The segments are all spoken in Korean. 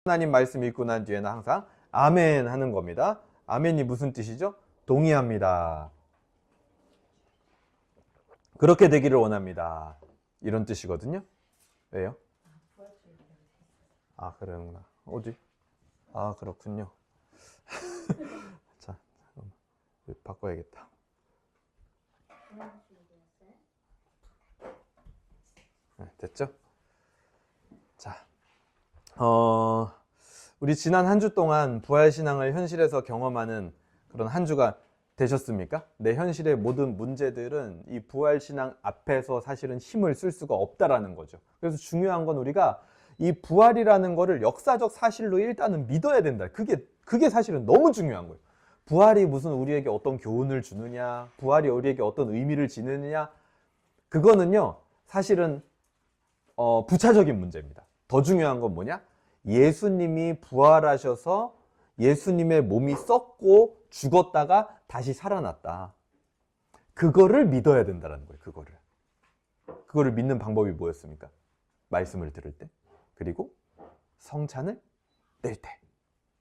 하나님 말씀 읽고 난 뒤에는 항상 아멘 하는 겁니다. 아멘이 무슨 뜻이죠? 동의합니다. 그렇게 되기를 원합니다. 이런 뜻이거든요. 왜요? 아, 그러구나. 어디? 아, 그렇군요. 자, 바꿔야겠다. 네, 됐죠? 자, 우리 지난 한 주 동안 부활신앙을 현실에서 경험하는 그런 한 주가 되셨습니까? 내 현실의 모든 문제들은 이 부활신앙 앞에서 사실은 힘을 쓸 수가 없다라는 거죠. 그래서 중요한 건 우리가 이 부활이라는 거를 역사적 사실로 일단은 믿어야 된다. 그게 사실은 너무 중요한 거예요. 부활이 무슨 우리에게 어떤 교훈을 주느냐, 부활이 우리에게 어떤 의미를 지느냐, 그거는요, 사실은 부차적인 문제입니다. 더 중요한 건 뭐냐? 예수님이 부활하셔서 예수님의 몸이 썩고 죽었다가 다시 살아났다. 그거를 믿어야 된다는 거예요. 그거를 믿는 방법이 뭐였습니까? 말씀을 들을 때, 그리고 성찬을 뗄 때,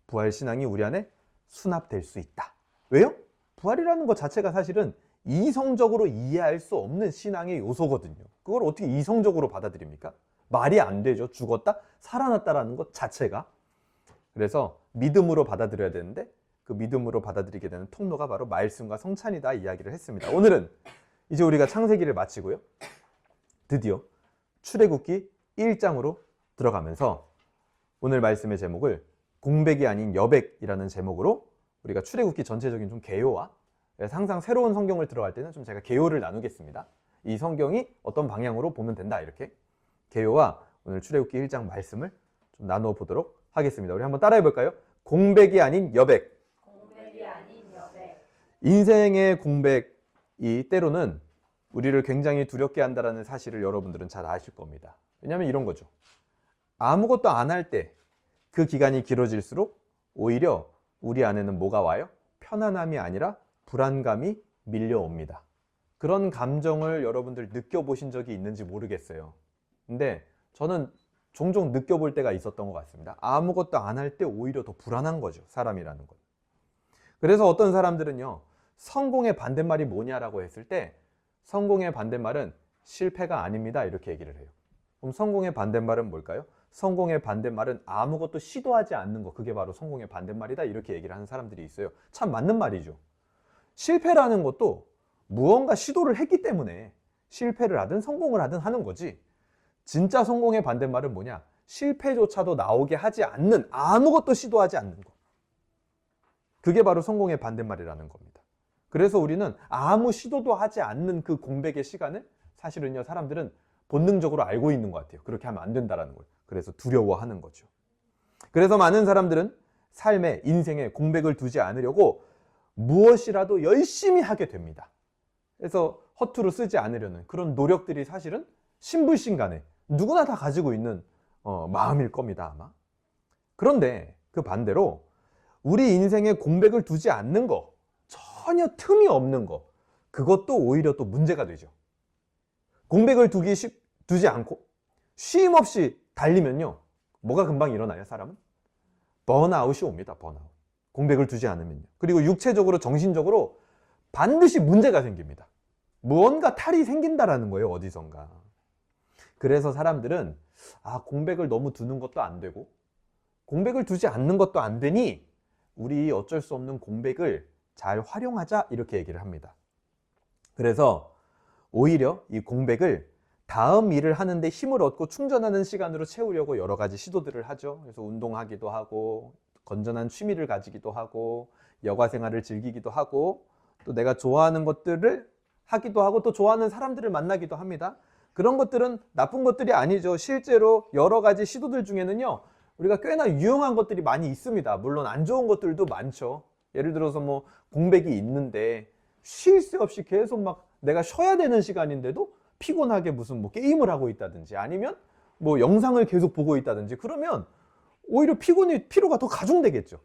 부활신앙이 우리 안에 수납될 수 있다. 왜요? 부활이라는 것 자체가 사실은 이성적으로 이해할 수 없는 신앙의 요소거든요. 그걸 어떻게 이성적으로 받아들입니까? 말이 안 되죠. 죽었다, 살아났다라는 것 자체가. 그래서 믿음으로 받아들여야 되는데 그 믿음으로 받아들이게 되는 통로가 바로 말씀과 성찬이다 이야기를 했습니다. 오늘은 이제 우리가 창세기를 마치고요, 드디어 출애굽기 1장으로 들어가면서 오늘 말씀의 제목을 공백이 아닌 여백이라는 제목으로 우리가 출애굽기 전체적인 좀 개요와, 항상 새로운 성경을 들어갈 때는 좀 제가 개요를 나누겠습니다. 이 성경이 어떤 방향으로 보면 된다, 이렇게 개요와 오늘 출애굽기 1장 말씀을 좀 나누어 보도록 하겠습니다. 우리 한번 따라해 볼까요? 공백이 아닌 여백. 공백이 아닌 여백. 인생의 공백이 때로는 우리를 굉장히 두렵게 한다는 사실을 여러분들은 잘 아실 겁니다. 왜냐하면 이런 거죠. 아무것도 안 할 때 그 기간이 길어질수록 오히려 우리 안에는 뭐가 와요? 편안함이 아니라 불안감이 밀려옵니다. 그런 감정을 여러분들 느껴보신 적이 있는지 모르겠어요. 근데 저는 종종 느껴볼 때가 있었던 것 같습니다. 아무것도 안 할 때 오히려 더 불안한 거죠, 사람이라는 건. 그래서 어떤 사람들은요, 성공의 반대말이 뭐냐라고 했을 때 성공의 반대말은 실패가 아닙니다, 이렇게 얘기를 해요. 그럼 성공의 반대말은 뭘까요? 성공의 반대말은 아무것도 시도하지 않는 거, 그게 바로 성공의 반대말이다, 이렇게 얘기를 하는 사람들이 있어요. 참 맞는 말이죠. 실패라는 것도 무언가 시도를 했기 때문에 실패를 하든 성공을 하든 하는 거지, 진짜 성공의 반대말은 뭐냐? 실패조차도 나오게 하지 않는, 아무것도 시도하지 않는 거. 그게 바로 성공의 반대말이라는 겁니다. 그래서 우리는 아무 시도도 하지 않는 그 공백의 시간을 사실은요, 사람들은 본능적으로 알고 있는 것 같아요. 그렇게 하면 안 된다는 걸. 그래서 두려워하는 거죠. 그래서 많은 사람들은 삶에, 인생에 공백을 두지 않으려고 무엇이라도 열심히 하게 됩니다. 그래서 허투루 쓰지 않으려는 그런 노력들이 사실은 신불신간에 누구나 다 가지고 있는 마음일 겁니다, 아마. 그런데 그 반대로 우리 인생에 공백을 두지 않는 거, 전혀 틈이 없는 거, 그것도 오히려 또 문제가 되죠. 공백을 두지 않고 쉼 없이 달리면요, 뭐가 금방 일어나요, 사람은? 번아웃이 옵니다, 번아웃. 공백을 두지 않으면요. 그리고 육체적으로, 정신적으로 반드시 문제가 생깁니다. 무언가 탈이 생긴다라는 거예요, 어디선가. 그래서 사람들은 공백을 너무 두는 것도 안 되고 공백을 두지 않는 것도 안 되니 우리 어쩔 수 없는 공백을 잘 활용하자, 이렇게 얘기를 합니다. 그래서 오히려 이 공백을 다음 일을 하는데 힘을 얻고 충전하는 시간으로 채우려고 여러 가지 시도들을 하죠. 그래서 운동하기도 하고, 건전한 취미를 가지기도 하고, 여가 생활을 즐기기도 하고, 또 내가 좋아하는 것들을 하기도 하고, 또 좋아하는 사람들을 만나기도 합니다. 그런 것들은 나쁜 것들이 아니죠. 실제로 여러 가지 시도들 중에는요, 우리가 꽤나 유용한 것들이 많이 있습니다. 물론 안 좋은 것들도 많죠. 예를 들어서 뭐 공백이 있는데 쉴 새 없이 계속 막 내가 쉬어야 되는 시간인데도 피곤하게 무슨 뭐 게임을 하고 있다든지, 아니면 뭐 영상을 계속 보고 있다든지, 그러면 오히려 피로가 더 가중되겠죠.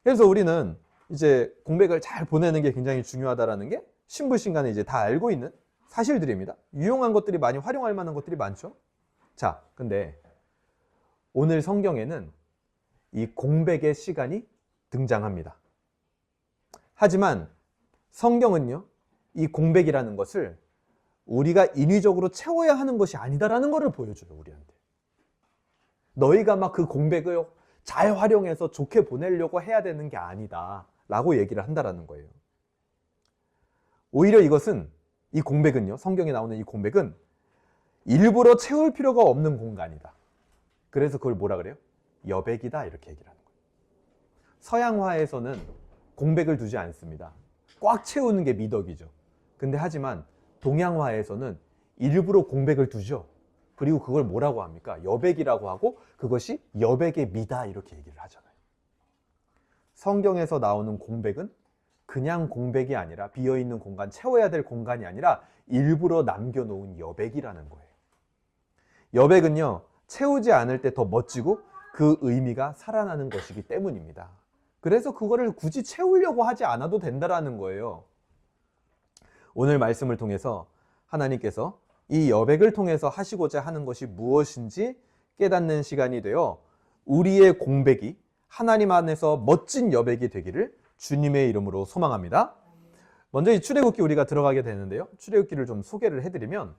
그래서 우리는 이제 공백을 잘 보내는 게 굉장히 중요하다라는 게 신불신간에 이제 다 알고 있는 사실들입니다. 유용한 것들이 많이 활용할 만한 것들이 많죠. 자, 근데 오늘 성경에는 이 공백의 시간이 등장합니다. 하지만 성경은요, 이 공백이라는 것을 우리가 인위적으로 채워야 하는 것이 아니다라는 것을 보여줘요, 우리한테. 너희가 막 그 공백을 잘 활용해서 좋게 보내려고 해야 되는 게 아니다 라고 얘기를 한다라는 거예요. 오히려 이것은, 이 공백은요, 성경에 나오는 이 공백은 일부러 채울 필요가 없는 공간이다. 그래서 그걸 뭐라 그래요? 여백이다, 이렇게 얘기를 하는 거예요. 서양화에서는 공백을 두지 않습니다. 꽉 채우는 게 미덕이죠. 근데 하지만 동양화에서는 일부러 공백을 두죠. 그리고 그걸 뭐라고 합니까? 여백이라고 하고, 그것이 여백의 미다, 이렇게 얘기를 하잖아요. 성경에서 나오는 공백은 그냥 공백이 아니라, 비어있는 공간, 채워야 될 공간이 아니라 일부러 남겨놓은 여백이라는 거예요. 여백은요, 채우지 않을 때 더 멋지고 그 의미가 살아나는 것이기 때문입니다. 그래서 그거를 굳이 채우려고 하지 않아도 된다라는 거예요. 오늘 말씀을 통해서 하나님께서 이 여백을 통해서 하시고자 하는 것이 무엇인지 깨닫는 시간이 되어 우리의 공백이 하나님 안에서 멋진 여백이 되기를 주님의 이름으로 소망합니다. 먼저 이 출애굽기 우리가 들어가게 되는데요. 출애굽기를 좀 소개를 해드리면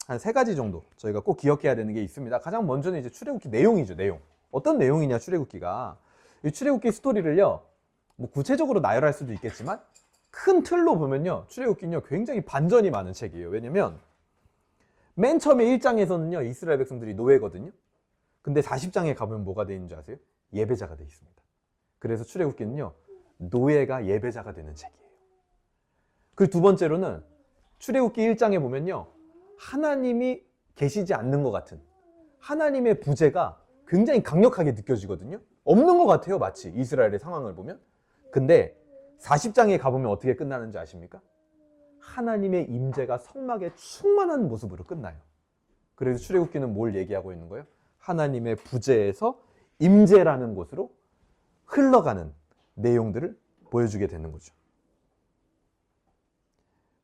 한 3가지 정도 저희가 꼭 기억해야 되는 게 있습니다. 가장 먼저는 이제 출애굽기 내용이죠, 내용. 어떤 내용이냐, 출애굽기가. 이 출애굽기 스토리를요, 뭐 구체적으로 나열할 수도 있겠지만 큰 틀로 보면요, 출애굽기는요 굉장히 반전이 많은 책이에요. 왜냐면 맨 처음에 1장에서는요 이스라엘 백성들이 노예거든요. 근데 40장에 가면 뭐가 되어 있는 줄 아세요? 예배자가 되어 있습니다. 그래서 출애굽기는요 노예가 예배자가 되는 책이에요. 그리고 두 번째로는 출애굽기 1장에 보면요 하나님이 계시지 않는 것 같은 하나님의 부재가 굉장히 강력하게 느껴지거든요. 없는 것 같아요, 마치 이스라엘의 상황을 보면. 근데 40장에 가보면 어떻게 끝나는지 아십니까? 하나님의 임재가 성막에 충만한 모습으로 끝나요. 그래서 출애굽기는 뭘 얘기하고 있는 거예요? 하나님의 부재에서 임재라는 곳으로 흘러가는 내용들을 보여주게 되는 거죠.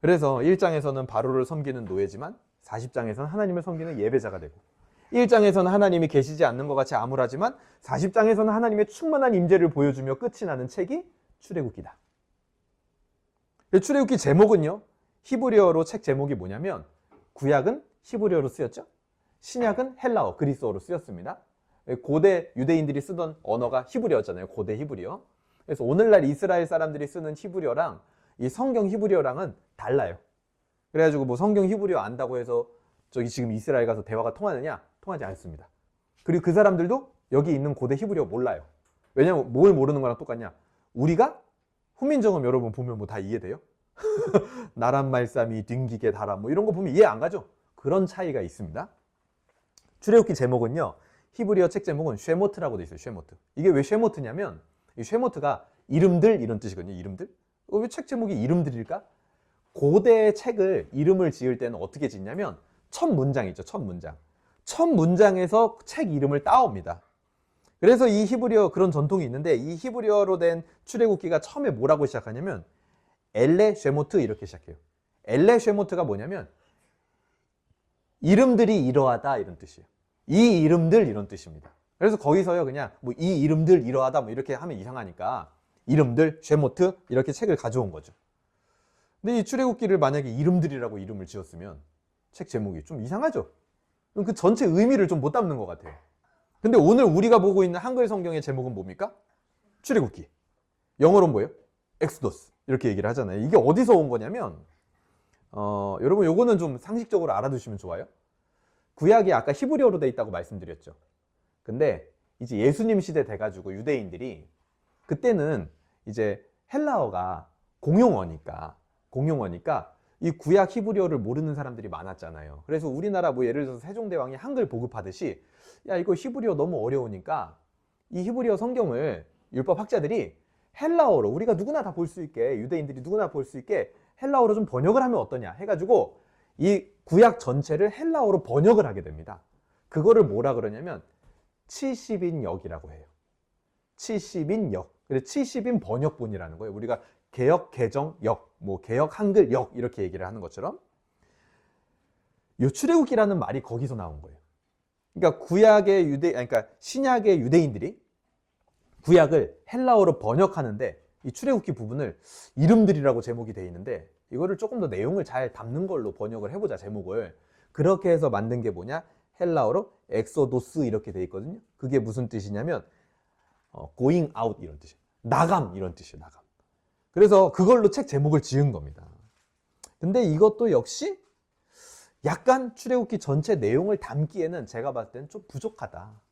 그래서 1장에서는 바로를 섬기는 노예지만 40장에서는 하나님을 섬기는 예배자가 되고, 1장에서는 하나님이 계시지 않는 것 같이 암울하지만 40장에서는 하나님의 충만한 임재를 보여주며 끝이 나는 책이 출애굽기다. 출애굽기 제목은요, 히브리어로 책 제목이 뭐냐면, 구약은 히브리어로 쓰였죠. 신약은 헬라어, 그리스어로 쓰였습니다. 고대 유대인들이 쓰던 언어가 히브리어잖아요, 고대 히브리어. 그래서 오늘날 이스라엘 사람들이 쓰는 히브리어랑 이 성경 히브리어랑은 달라요. 그래가지고 뭐 성경 히브리어 안다고 해서 저기 지금 이스라엘 가서 대화가 통하느냐? 통하지 않습니다. 그리고 그 사람들도 여기 있는 고대 히브리어 몰라요. 왜냐면 뭘 모르는 거랑 똑같냐? 우리가 훈민정음 여러분 보면 뭐 다 이해돼요? 나란 말씀이 뒹기게 달아 뭐 이런 거 보면 이해 안 가죠? 그런 차이가 있습니다. 출애굽기 제목은요, 히브리어 책 제목은 쉐모트라고 돼 있어요. 쉐모트. 이게 왜 쉐모트냐면 이 쉐모트가 이름들 이런 뜻이거든요. 이름들. 왜 책 제목이 이름들일까? 고대 책을 이름을 지을 때는 어떻게 짓냐면 첫 문장 있죠. 첫 문장. 첫 문장에서 책 이름을 따옵니다. 그래서 이 히브리어 그런 전통이 있는데, 이 히브리어로 된 출애굽기가 처음에 뭐라고 시작하냐면 엘레 쉐모트 이렇게 시작해요. 엘레 쉐모트가 뭐냐면 이름들이 이러하다 이런 뜻이에요. 이 이름들 이런 뜻입니다. 그래서 거기서요 그냥 뭐 이 이름들 이러하다 뭐 이렇게 하면 이상하니까 이름들 쉐모트 이렇게 책을 가져온 거죠. 근데 이 출애굽기를 만약에 이름들이라고 이름을 지었으면 책 제목이 좀 이상하죠. 그럼 그 전체 의미를 좀 못 담는 것 같아요. 근데 오늘 우리가 보고 있는 한글 성경의 제목은 뭡니까? 출애굽기. 영어로는 뭐예요? 엑소더스. 이렇게 얘기를 하잖아요. 이게 어디서 온 거냐면 여러분 요거는 좀 상식적으로 알아두시면 좋아요. 구약이 아까 히브리어로 돼 있다고 말씀드렸죠. 근데 이제 예수님 시대 돼가지고 유대인들이 그때는 이제 헬라어가 공용어니까 이 구약 히브리어를 모르는 사람들이 많았잖아요. 그래서 우리나라 뭐 예를 들어서 세종대왕이 한글 보급하듯이 야 이거 히브리어 너무 어려우니까 이 히브리어 성경을 율법 학자들이 헬라어로 우리가 누구나 다 볼 수 있게, 유대인들이 누구나 볼 수 있게 헬라어로 좀 번역을 하면 어떠냐 해가지고 이 구약 전체를 헬라어로 번역을 하게 됩니다. 그거를 뭐라 그러냐면 70인역이라고 해요. 70인역. 그래서 70인 번역본이라는 거예요. 우리가 개역, 개정, 역, 뭐 개역, 한글, 역 이렇게 얘기를 하는 것처럼 이 출애굽기라는 말이 거기서 나온 거예요. 그러니까 구약의 그러니까 신약의 유대인들이 구약을 헬라어로 번역하는데 이 출애굽기 부분을 이름들이라고 제목이 되어 있는데 이거를 조금 더 내용을 잘 담는 걸로 번역을 해보자, 제목을. 그렇게 해서 만든 게 뭐냐? 헬라어로 엑소도스 이렇게 되어 있거든요. 그게 무슨 뜻이냐면 going out 이런 뜻이에요. 나감 이런 뜻이에요. 나감. 그래서 그걸로 책 제목을 지은 겁니다. 근데 이것도 역시 약간 출애굽기 전체 내용을 담기에는 제가 봤을 때는 좀 부족하다.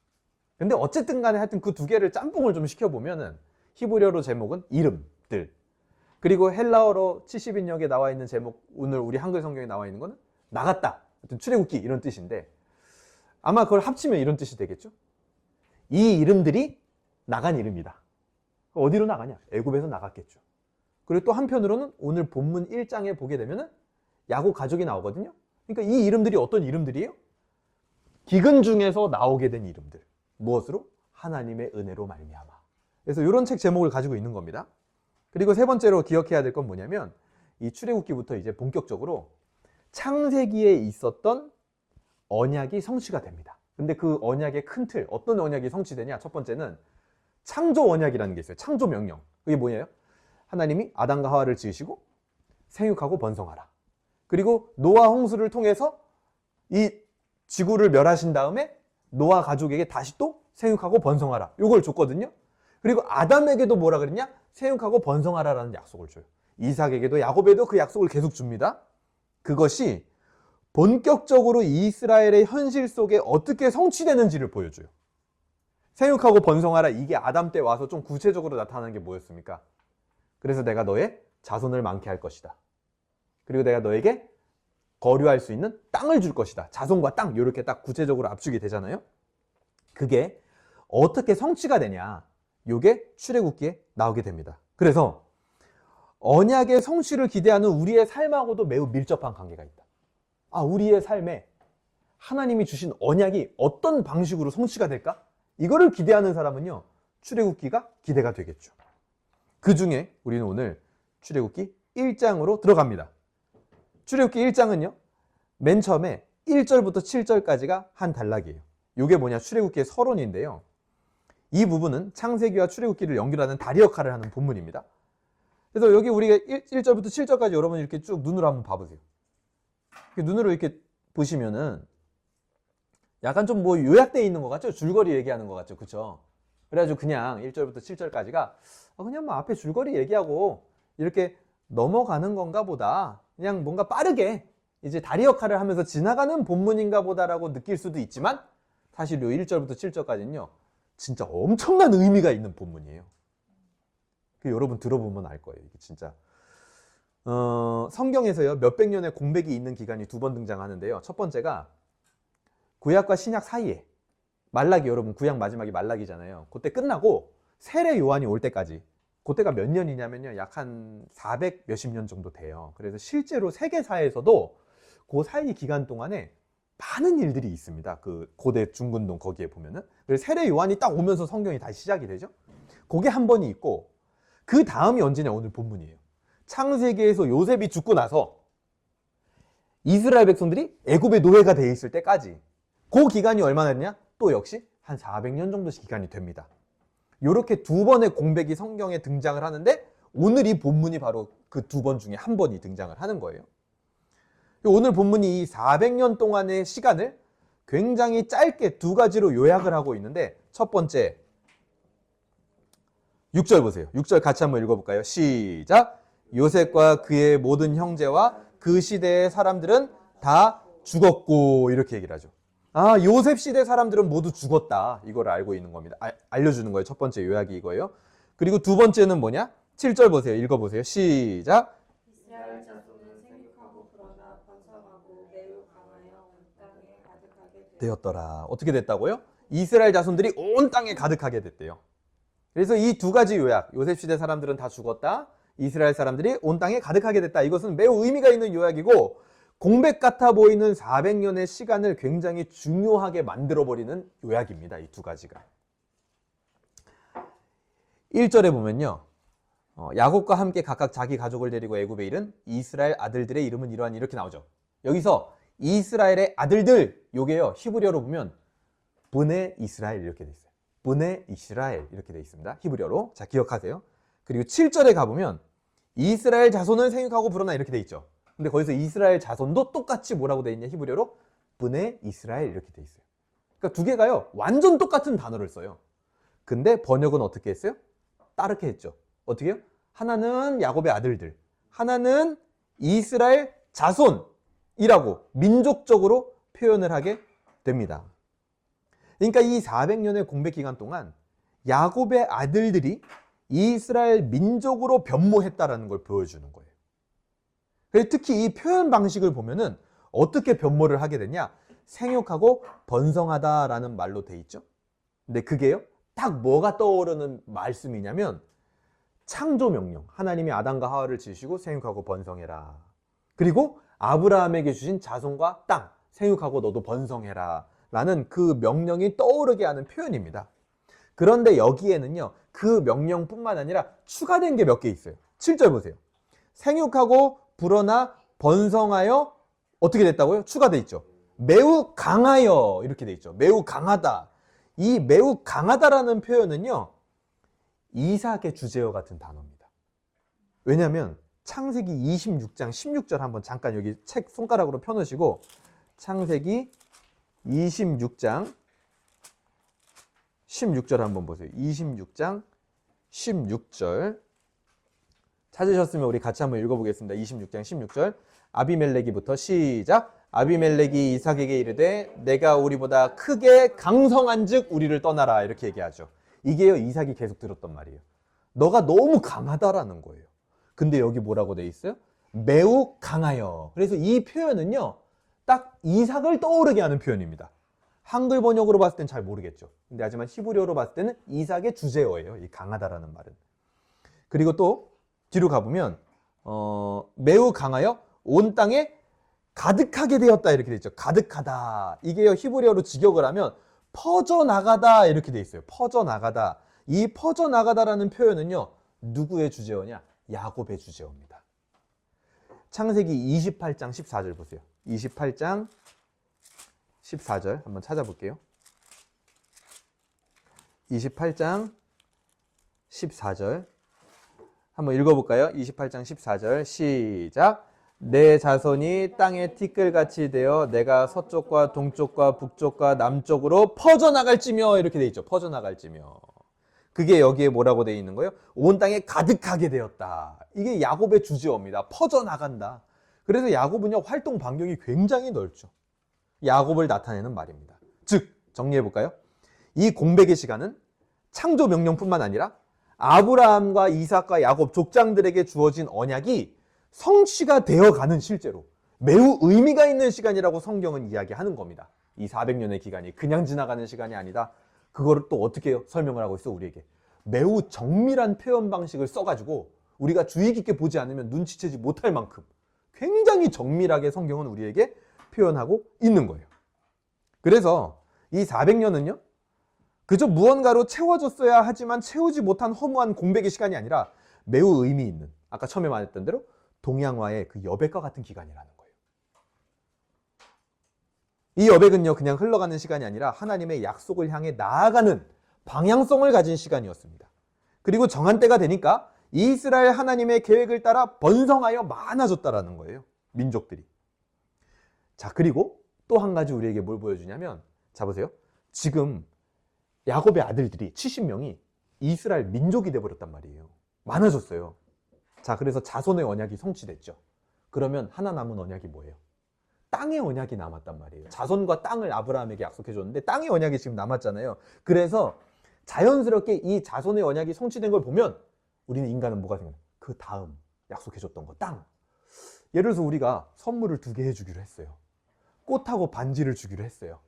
근데 어쨌든 간에 하여튼 그 두 개를 짬뽕을 좀 시켜보면은 히브리어로 제목은 이름들, 그리고 헬라어로 70인역에 나와 있는 제목, 오늘 우리 한글 성경에 나와 있는 거는 나갔다, 하여튼 출애굽기 이런 뜻인데 아마 그걸 합치면 이런 뜻이 되겠죠. 이 이름들이 나간 이름이다. 어디로 나가냐? 애굽에서 나갔겠죠. 그리고 또 한편으로는 오늘 본문 1장에 보게 되면은 야곱 가족이 나오거든요. 그러니까 이 이름들이 어떤 이름들이에요? 기근 중에서 나오게 된 이름들. 무엇으로? 하나님의 은혜로 말미암아. 그래서 이런 책 제목을 가지고 있는 겁니다. 그리고 세 번째로 기억해야 될 건 뭐냐면 이 출애굽기부터 이제 본격적으로 창세기에 있었던 언약이 성취가 됩니다. 근데 그 언약의 큰 틀, 어떤 언약이 성취되냐? 첫 번째는 창조 언약이라는 게 있어요. 창조 명령. 그게 뭐예요? 하나님이 아담과 하와를 지으시고 생육하고 번성하라. 그리고 노아 홍수를 통해서 이 지구를 멸하신 다음에 노아 가족에게 다시 또 생육하고 번성하라. 이걸 줬거든요. 그리고 아담에게도 뭐라 그랬냐? 생육하고 번성하라라는 약속을 줘요. 이삭에게도 야곱에도 그 약속을 계속 줍니다. 그것이 본격적으로 이스라엘의 현실 속에 어떻게 성취되는지를 보여줘요. 생육하고 번성하라, 이게 아담 때 와서 좀 구체적으로 나타나는 게 뭐였습니까? 그래서 내가 너의 자손을 많게 할 것이다. 그리고 내가 너에게 거류할 수 있는 땅을 줄 것이다. 자손과 땅, 이렇게 딱 구체적으로 압축이 되잖아요. 그게 어떻게 성취가 되냐, 이게 출애굽기에 나오게 됩니다. 그래서 언약의 성취를 기대하는 우리의 삶하고도 매우 밀접한 관계가 있다. 우리의 삶에 하나님이 주신 언약이 어떤 방식으로 성취가 될까? 이거를 기대하는 사람은요, 출애굽기가 기대가 되겠죠. 그 중에 우리는 오늘 출애굽기 1장으로 들어갑니다. 출애굽기 1장은요, 맨 처음에 1절부터 7절까지가 한 단락이에요. 이게 뭐냐? 출애굽기의 서론인데요. 이 부분은 창세기와 출애굽기를 연결하는 다리 역할을 하는 본문입니다. 그래서 여기 우리가 1절부터 7절까지 여러분 이렇게 쭉 눈으로 한번 봐보세요. 눈으로 이렇게 보시면은 약간 좀 뭐 요약되어 있는 것 같죠? 줄거리 얘기하는 것 같죠? 그쵸? 그래가지고 그냥 1절부터 7절까지가 그냥 뭐 앞에 줄거리 얘기하고 이렇게 넘어가는 건가 보다, 그냥 뭔가 빠르게 이제 다리 역할을 하면서 지나가는 본문인가 보다라고 느낄 수도 있지만 사실 요 1절부터 7절까지는요 진짜 엄청난 의미가 있는 본문이에요. 여러분 들어보면 알 거예요. 이게 진짜 성경에서요 몇백 년의 공백이 있는 기간이 두 번 등장하는데요. 첫 번째가 구약과 신약 사이에 말라기, 여러분 구약 마지막이 말라기잖아요. 그때 끝나고 세례 요한이 올 때까지, 그때가 몇 년이냐면요 약 한 400 몇십 년 정도 돼요. 그래서 실제로 세계사에서도 그 사이 기간 동안에 많은 일들이 있습니다. 그 고대 중근동 거기에 보면은. 그래서 세례 요한이 딱 오면서 성경이 다시 시작이 되죠. 그게 한 번이 있고, 그 다음이 언제냐? 오늘 본문이에요. 창세기에서 요셉이 죽고 나서 이스라엘 백성들이 애굽의 노예가 돼 있을 때까지, 그 기간이 얼마나 됐냐? 또 역시 한 400년 정도 기간이 됩니다. 이렇게 두 번의 공백이 성경에 등장을 하는데 오늘 이 본문이 바로 그 두 번 중에 한 번이 등장을 하는 거예요. 오늘 본문이 이 400년 동안의 시간을 굉장히 짧게 두 가지로 요약을 하고 있는데, 첫 번째 6절 보세요. 6절 같이 한번 읽어볼까요? 시작! 요셉과 그의 모든 형제와 그 시대의 사람들은 다 죽었고, 이렇게 얘기를 하죠. 요셉 시대 사람들은 모두 죽었다, 이걸 알고 있는 겁니다. 알려주는 거예요. 첫 번째 요약이 이거예요. 그리고 두 번째는 뭐냐? 7절 보세요. 읽어보세요. 시작! 이스라엘 자손은 생육하고 그러나 번성하고 매우 강하여 온 땅에 가득하게 되었더라. 어떻게 됐다고요? 이스라엘 자손들이 온 땅에 가득하게 됐대요. 그래서 이 두 가지 요약, 요셉 시대 사람들은 다 죽었다, 이스라엘 사람들이 온 땅에 가득하게 됐다, 이것은 매우 의미가 있는 요약이고 공백 같아 보이는 400년의 시간을 굉장히 중요하게 만들어버리는 요약입니다. 이 두 가지가. 1절에 보면요, 야곱과 함께 각각 자기 가족을 데리고 애굽에 이른 이스라엘 아들들의 이름은 이러하니, 이렇게 나오죠. 여기서 이스라엘의 아들들, 요게요 히브리어로 보면 브네 이스라엘 이렇게 돼 있어요. 브네 이스라엘 이렇게 돼 있습니다. 히브리어로. 자, 기억하세요. 그리고 7절에 가보면 이스라엘 자손은 생육하고 불어나 이렇게 돼 있죠. 근데 거기서 이스라엘 자손도 똑같이 뭐라고 돼 있냐? 히브리어로 브네 이스라엘 이렇게 돼 있어요. 그러니까 두 개가요. 완전 똑같은 단어를 써요. 근데 번역은 어떻게 했어요? 따르게 했죠. 어떻게 해요? 하나는 야곱의 아들들, 하나는 이스라엘 자손이라고 민족적으로 표현을 하게 됩니다. 그러니까 이 400년의 공백 기간 동안 야곱의 아들들이 이스라엘 민족으로 변모했다라는 걸 보여주는 거예요. 특히 이 표현 방식을 보면은 어떻게 변모를 하게 되냐? 생육하고 번성하다라는 말로 돼 있죠. 근데 그게요, 딱 뭐가 떠오르는 말씀이냐면 창조 명령. 하나님이 아담과 하와를 지으시고 생육하고 번성해라. 그리고 아브라함에게 주신 자손과 땅, 생육하고 너도 번성해라 라는 그 명령이 떠오르게 하는 표현입니다. 그런데 여기에는요, 그 명령뿐만 아니라 추가된 게 몇 개 있어요. 7절 보세요. 생육하고 불어나 번성하여 어떻게 됐다고요? 추가돼 있죠. 매우 강하여 이렇게 돼 있죠. 매우 강하다. 이 매우 강하다라는 표현은요, 이삭의 주제어 같은 단어입니다. 왜냐하면 창세기 26장 16절 한번 잠깐 여기 책 손가락으로 펴놓으시고 창세기 26장 16절 한번 보세요. 26장 16절 찾으셨으면 우리 같이 한번 읽어보겠습니다. 26장 16절 아비멜렉이부터 시작. 아비멜렉이 이삭에게 이르되 내가 우리보다 크게 강성한 즉 우리를 떠나라 이렇게 얘기하죠. 이게요, 이삭이 계속 들었던 말이에요. 너가 너무 강하다라는 거예요. 근데 여기 뭐라고 돼 있어요? 매우 강하여. 그래서 이 표현은요, 딱 이삭을 떠오르게 하는 표현입니다. 한글 번역으로 봤을 땐 잘 모르겠죠. 근데 하지만 히브리어로 봤을 때는 이삭의 주제어예요. 이 강하다라는 말은. 그리고 또 뒤로 가보면 매우 강하여 온 땅에 가득하게 되었다 이렇게 돼 있죠. 가득하다. 이게요, 히브리어로 직역을 하면 퍼져나가다 이렇게 돼 있어요. 퍼져나가다. 이 퍼져나가다라는 표현은요, 누구의 주제어냐? 야곱의 주제어입니다. 창세기 28장 14절 보세요. 28장 14절 한번 찾아볼게요. 28장 14절 한번 읽어볼까요? 28장 14절 시작. 내 자손이 땅의 티끌같이 되어 내가 서쪽과 동쪽과 북쪽과 남쪽으로 퍼져나갈지며 이렇게 돼 있죠. 퍼져나갈지며. 그게 여기에 뭐라고 돼 있는 거예요? 온 땅에 가득하게 되었다. 이게 야곱의 주제어입니다. 퍼져나간다. 그래서 야곱은요, 활동 반경이 굉장히 넓죠. 야곱을 나타내는 말입니다. 즉 정리해볼까요? 이 공백의 시간은 창조 명령뿐만 아니라 아브라함과 이삭과 야곱 족장들에게 주어진 언약이 성취가 되어가는, 실제로 매우 의미가 있는 시간이라고 성경은 이야기하는 겁니다. 이 400년의 기간이 그냥 지나가는 시간이 아니다. 그거를 또 어떻게 설명을 하고 있어? 우리에게 매우 정밀한 표현 방식을 써가지고 우리가 주의 깊게 보지 않으면 눈치채지 못할 만큼 굉장히 정밀하게 성경은 우리에게 표현하고 있는 거예요. 그래서 이 400년은요, 그저 무언가로 채워졌어야 하지만 채우지 못한 허무한 공백의 시간이 아니라 매우 의미 있는, 아까 처음에 말했던 대로 동양화의 그 여백과 같은 기간이라는 거예요. 이 여백은요, 그냥 흘러가는 시간이 아니라 하나님의 약속을 향해 나아가는 방향성을 가진 시간이었습니다. 그리고 정한 때가 되니까 이스라엘 하나님의 계획을 따라 번성하여 많아졌다라는 거예요. 민족들이. 자, 그리고 또 한 가지 우리에게 뭘 보여주냐면, 자 보세요. 지금 야곱의 아들들이 70명이 이스라엘 민족이 돼버렸단 말이에요. 많아졌어요. 자, 그래서 자손의 언약이 성취됐죠. 그러면 하나 남은 언약이 뭐예요? 땅의 언약이 남았단 말이에요. 자손과 땅을 아브라함에게 약속해줬는데 땅의 언약이 지금 남았잖아요. 그래서 자연스럽게 이 자손의 언약이 성취된 걸 보면 우리는, 인간은 뭐가 생각나요? 그 다음 약속해줬던 거, 땅. 예를 들어서 우리가 선물을 2개 해주기로 했어요. 꽃하고 반지를 주기로 했어요.